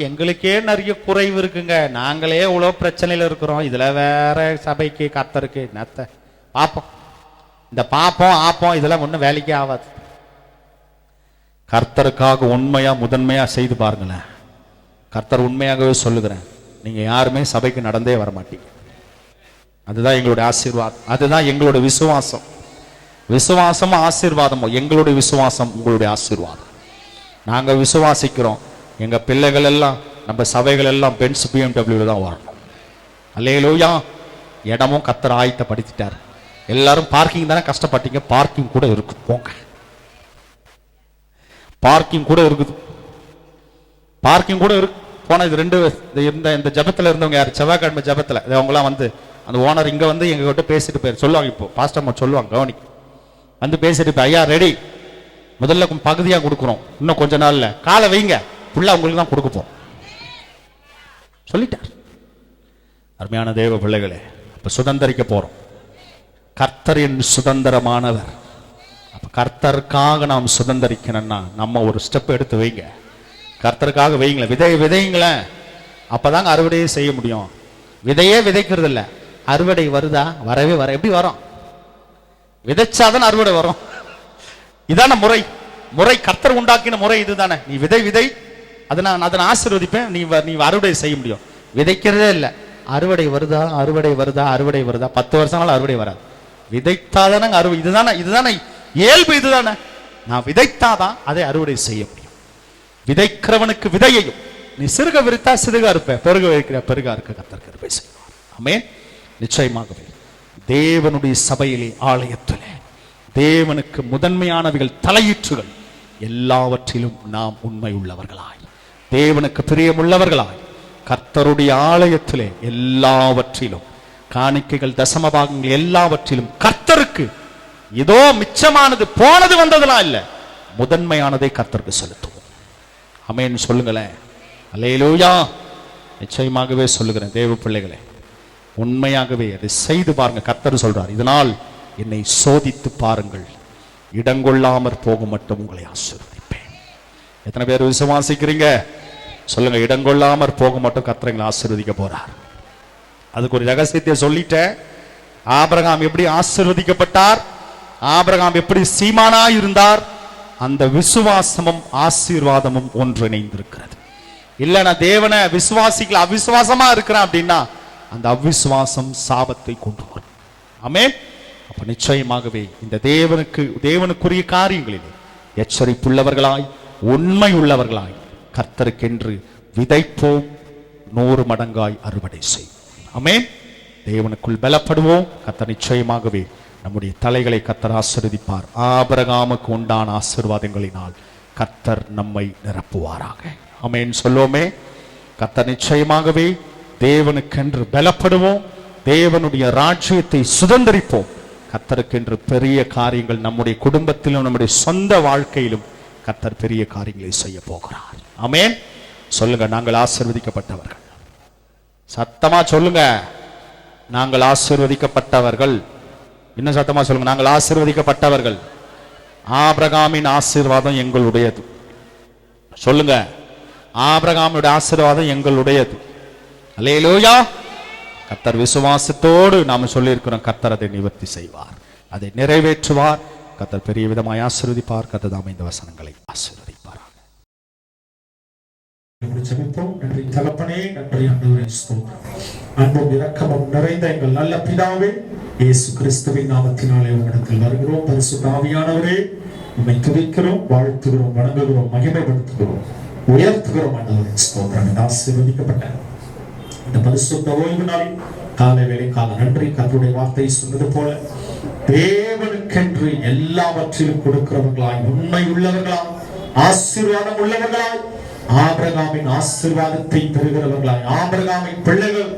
எங்களுக்கே நிறைய குறைவு இருக்குங்க, நாங்களே இவ்வளவு பிரச்சனையில இருக்கிறோம், இதுல வேற சபைக்கு கர்த்தருக்கு நத்த பாப்போம், இந்த பாப்போம் ஆப்போம் இதெல்லாம் ஒன்றும் வேலைக்கே ஆகாது. கர்த்தருக்காக உண்மையா முதன்மையா செய்து பாருங்களேன். கர்த்தர் உண்மையாகவே சொல்லுகிறேன், நீங்க யாருமே சபைக்கு நடந்தே வர மாட்டீங்க. அதுதான் எங்களுடைய ஆசீர்வாதம், அதுதான் எங்களுடைய விசுவாசம். விசுவாசமும் ஆசீர்வாதமும். எங்களுடைய விசுவாசம் உங்களுடைய ஆசீர்வாதம். நாங்க விசுவாசிக்கிறோம், எங்க பிள்ளைகள் எல்லாம் நம்ம சபைகள் எல்லாம் பென்ஸ் BMW தான் வரணும். அல்லேலூயா. இடமும் கர்த்தர் ஆயத்தப்படுத்திட்டார். எல்லாரும் பார்க்கிங் தானே கஷ்டப்பட்டீங்க, பார்க்கிங் கூட இருக்கு, போங்க. பார்க்கிங் கூட இருக்குது, பார்க்கிங் கூட இருக்கு. போன இது 2 இந்த ஜபத்துல இருந்தவங்க யார்? செவ்வாய்க்கிழமை ஜபத்துல அவங்களாம் வந்து அந்த ஓனர் இங்க வந்து எங்க கிட்ட பேசிட்டு போயிரு சொல்லுவாங்க. இப்போ பாஸ்டர் சொல்லுவாங்க, கவனி வந்து பேசிட்டு போய், ஐயா ரெடி, முதல்ல பகுதியா கொடுக்குறோம், இன்னும் கொஞ்ச நாள்ல காலை வைங்க, ஃபுல்லா உங்களுக்கு தான் கொடுக்க போறோம் சொல்லிட்டார். அருமையான தேவ பிள்ளைகளே, அப்ப சுதந்திரிக்க போறோம். கர்த்தரின் சுதந்திரமானவர். அப்ப கர்த்தருக்காக நாம் சுதந்திரிக்கணும்னா நம்ம ஒரு ஸ்டெப் எடுத்து வைங்க. கர்த்தருக்காக வைங்களேன், விதைங்களேன், அப்பதாங்க அறுவடையே செய்ய முடியும். விதையே விதைக்கிறது இல்ல, அறுவடை வருதா? வரவே வர. எப்படி வரும்? விதைச்சாதான் அறுவடை வரும். இதான முறை. கர்த்தர் உண்டாக்கின முறை இதுதானே. நீ விதை அதை நான் ஆசீர்வதிப்பேன், நீ அறுவடை செய்ய முடியும். விதைக்கிறதே இல்லை, அறுவடை வருதா 10 வருஷம் அறுவடை வராது. விதைத்தாதானே அறுவடை. இதுதானே இயல்பு, இதுதானே. நான் விதைத்தாதான் அதை அறுவடை செய்ய முடியும். விதைக்கிறவனுக்கு விதையையும் நீ சிறுக விரித்தா சிறுகா இருப்ப, பெருக வைக்கிற பெருகா இருக்க கர்த்தர் கிருபை செய்வார். ஆமென். நிச்சயமாகவே தேவனுடைய சபையிலே, ஆலயத்திலே தேவனுக்கு முதன்மையானவைகள் தலையீற்றுகள் எல்லாவற்றிலும் நாம் உண்மை உள்ளவர்களாய், தேவனுக்கு பிரியமுள்ளவர்களாய், கர்த்தருடைய ஆலயத்திலே எல்லாவற்றிலும் காணிக்கைகள் தசமபாகங்கள் எல்லாவற்றிலும் கர்த்தருக்கு ஏதோ மிச்சமானது போனது வந்ததெல்லாம் இல்ல, முதன்மையானதை கர்த்தருக்கு செலுத்துவோம். ஆமென் சொல்லுங்களேன். அல்லேலூயா. நிச்சயமாகவே சொல்லுகிறேன் தேவ பிள்ளைகளே, உண்மையாகவே அதை செய்து பாருங்க. கர்த்தர் சொல்றார், இதனால் என்னை சோதித்து பாருங்கள், இடங்கொள்ளாமற் போக மட்டும் உங்களை ஆசீர்வதிப்பேன். எத்தனை பேர் விசுவாசிக்கிறீங்க சொல்லுங்க? இடங்கொள்ளாமற் போக மட்டும் கர்த்தர் எங்களை ஆசீர்வதிக்க போறார். அதுக்கு ஒரு ரகசியத்தை சொல்லிட்டேன். ஆபிரகாம் எப்படி ஆசீர்வதிக்கப்பட்டார், ஆபிரகாம் எப்படி சீமானா இருந்தார், அந்த விசுவாசமும் ஆசீர்வாதமும் ஒன்றிணைந்திருக்கிறது. இல்ல நான் தேவனை விசுவாசிக்கல, அவிசுவாசமா இருக்கிறேன் அப்படின்னா அந்த அவிசுவாசம் சாபத்தை கொண்டு வரும். ஆமென். அப்ப நிச்சயமாகவே இந்த தேவனுக்குரிய காரியங்களிலே எச்சரிப்புள்ளவர்களாய், உண்மை உள்ளவர்களாய், கர்த்தருக்கென்று விதைப்போம், 100 மடங்காய் அறுவடை செய்வோம். ஆமென். தேவனுக்குள் பலப்படுவோம். கர்த்தர் நிச்சயமாகவே நம்முடைய தலைகளை கர்த்தர் ஆசீர்வதிப்பார். ஆபிரகாமுக்கு உண்டான ஆசீர்வாதங்களினால் கர்த்தர் நம்மை நிரப்புவாராக. ஆமென் சொல்லுவோமே. கர்த்தர் நிச்சயமாகவே தேவனுக்கென்று பலப்படுவோம், தேவனுடைய ராஜ்யத்தை சுதந்திரிப்போம். கர்த்தருக்கென்று பெரிய காரியங்கள் நம்முடைய குடும்பத்திலும் நம்முடைய சொந்த வாழ்க்கையிலும் கர்த்தர் பெரிய காரியங்களை செய்ய போகிறார். ஆமென் சொல்லுங்க. நாங்கள் ஆசீர்வதிக்கப்பட்டவர்கள். சத்தமா சொல்லுங்க, நாங்கள் ஆசீர்வதிக்கப்பட்டவர்கள். இன்னும் சத்தமா சொல்லுங்க, நாங்கள் ஆசீர்வதிக்கப்பட்டவர்கள். ஆபிரகாமின் ஆசீர்வாதம் எங்களுடையது. சொல்லுங்க, ஆபிரகாமுடைய ஆசீர்வாதம் எங்களுடையது. அல்லேலூயா. கர்த்தர் விசுவாசத்தோடு நாம சொல்லி இருக்கிறோம், கர்த்தர் அதை நிவர்த்தி செய்வார், அதை நிறைவேற்றுவார். கர்த்தர் பெரிய விதமாய் ஆசீர்வதிப்பார். கர்த்தர் தாமே இந்த வசனங்களை ஆசீர்வதிப்பார். நன்றி தகப்பனே, நன்றி ஆண்டவரே, ஸ்தோத்திரம். அன்பும் இரக்கமும் நிறைந்த எங்கள் நல்ல பிதாவே, இயேசு கிறிஸ்துவின் நாமத்தினாலே உம்மிடத்தில் வருகிறோம். பரிசுத்த ஆவியானவரே, உம்மை துதிக்கிறோம், வாழ்த்துகிறோம், வணங்குகிறோம், மகிமைப்படுத்துகிறோம், உயர்த்துகிறோம். ஆண்டவரே ஸ்தோத்திரம். ஆசீர்வதிக்கப்பட்ட இந்த பரிசுத்த ஓய்வு நாளில் காலை வேளை கால நன்றி. கர்த்தருடைய வார்த்தை சொன்னது போல தேவனுக்கென்று எல்லாவற்றிலும் கொடுக்கிறவர்களாய், உண்மை உள்ளவர்களாய், ஆசீர்வாதம் உள்ளவர்களாய், ஆபிரகாமின் ஆசீர்வாதத்தை பெறுகிறவர்களாய், ஆபிரகாமின் பிள்ளைகள்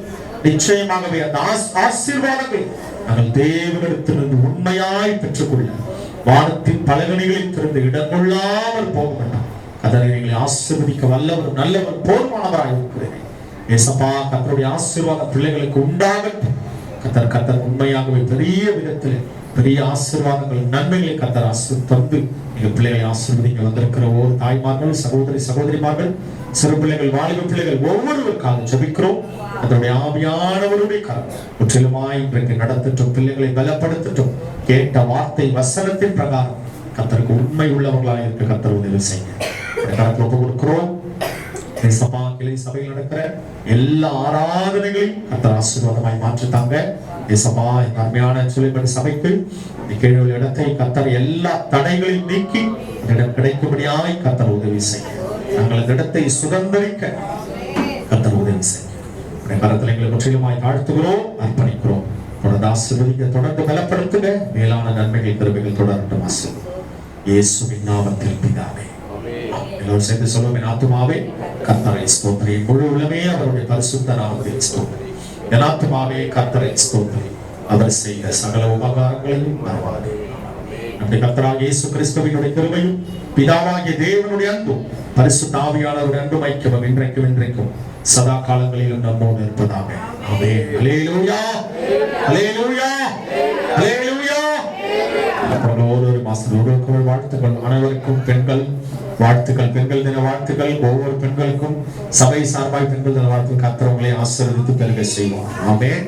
நிச்சயமாகவே அந்த ஆசீர்வாதங்களை நாங்கள் தேவனிடத்திலிருந்து உண்மையாய் பெற்றுக்கொள்ள வானத்தின் பலகணிகளில் திறந்து இடம் கொள்ளாமல் போக வேண்டாம். கர்த்தர் எங்களை ஆசீர்வதிக்க வல்லவர், நல்லவர், போதுமானவராய் இருக்கிறேன். ஏசப்பா, கர்த்தருடைய ஆசீர்வாதம் பிள்ளைகளுக்கு உண்டாகட்டும். கர்த்தர் உண்மையாகவே பெரிய விதத்தில் பெரிய ஆசீர்வாதங்கள், நன்மைகளை கர்த்தர் தந்து எங்கள் பிள்ளைகளை ஆசீர்வதிக்க வந்திருக்கிற ஒவ்வொரு தாய்மார்கள், சகோதரிமார்கள், சிறு பிள்ளைகள், வாலிப பிள்ளைகள் ஒவ்வொருவருக்காக ஜெபிக்கிறோம். அதனுடைய ஆவியானவருடைய கரம் முற்றிலுமாய் இன்றைக்கு நடத்தட்டும், பிள்ளைகளை பலப்படுத்தட்டும். கேட்ட வார்த்தை வசனத்தின் பிரகாரம் கர்த்தருக்கு உண்மை உள்ளவர்களாக இருக்க கர்த்தர் உதவி செய்ய ஒப்பு கொடுக்கிறோம். சபையில் நடக்கிற எல்லா ஆராதனைகளையும் கர்த்தர் ஆசீர்வாதமாய் மாற்றித்தாங்க. ஏசப்பா, இந்த அருமையான சொல்லிப்படி சபைக்கு கீழே இடத்தை கர்த்தர் எல்லா தடைகளையும் நீக்கி இடம் கிடைக்கும்படியாய் கர்த்தர் உதவி செய்ய, நாங்கள் அந்த இடத்தை சுதந்திரிக்க கர்த்தர் உதவி செய்ய கரத்தில் எங்களை முற்றிலுமாய் தாழ்த்துகிறோம், அர்ப்பணிக்கிறோம். தொடர்ந்து ஆசீர்வதிக்க, தொடர்ந்து பலப்படுத்துங்க. மேலான நன்மைகள், கிருபைகள் தொடரட்டும். இயேசுவின் நாமத்தில் பிதாவே. எல்லோரும் சேர்ந்து சொல்லுவோம். என் ஆத்துமாவே கர்த்தரை ஸ்தோத்திரி, முழு உள்ளமே அவருடைய பரிசுத்த நாமத்தில் ஸ்தோத்திரி. என் ஆத்துமாவே கர்த்தரை ஸ்தோத்திரி, அவர் செய்த சகல உபகாரங்களையும் மறவாதே. நம்முடைய கர்த்தராகிய இயேசு கிறிஸ்துவினுடைய கிருபையும் பிதாவாகிய தேவனுடைய அன்பும் பரிசுத்த ஆவியானவருடைய அன்பும் ஐக்கியமும் இன்றைக்கும் சதா காலங்களிலும் நம்மோடு இருப்பதாக. ஆமென். அல்லேலூயா, அல்லேலூயா, அல்லேலூயா. ஒவ்வொரு மாசத்தோடு வாழ்த்துக்கள். அனைவருக்கும் பெண்கள் வாழ்த்துக்கள், பெண்கள் தின வாழ்த்துக்கள். ஒவ்வொரு பெண்களுக்கும் சபை சார்பாய் பெண்கள் தின வாழ்த்துக்கள். கர்த்தர் உங்களை ஆசீர்வதித்து பெருக செய்வார். ஆமென்.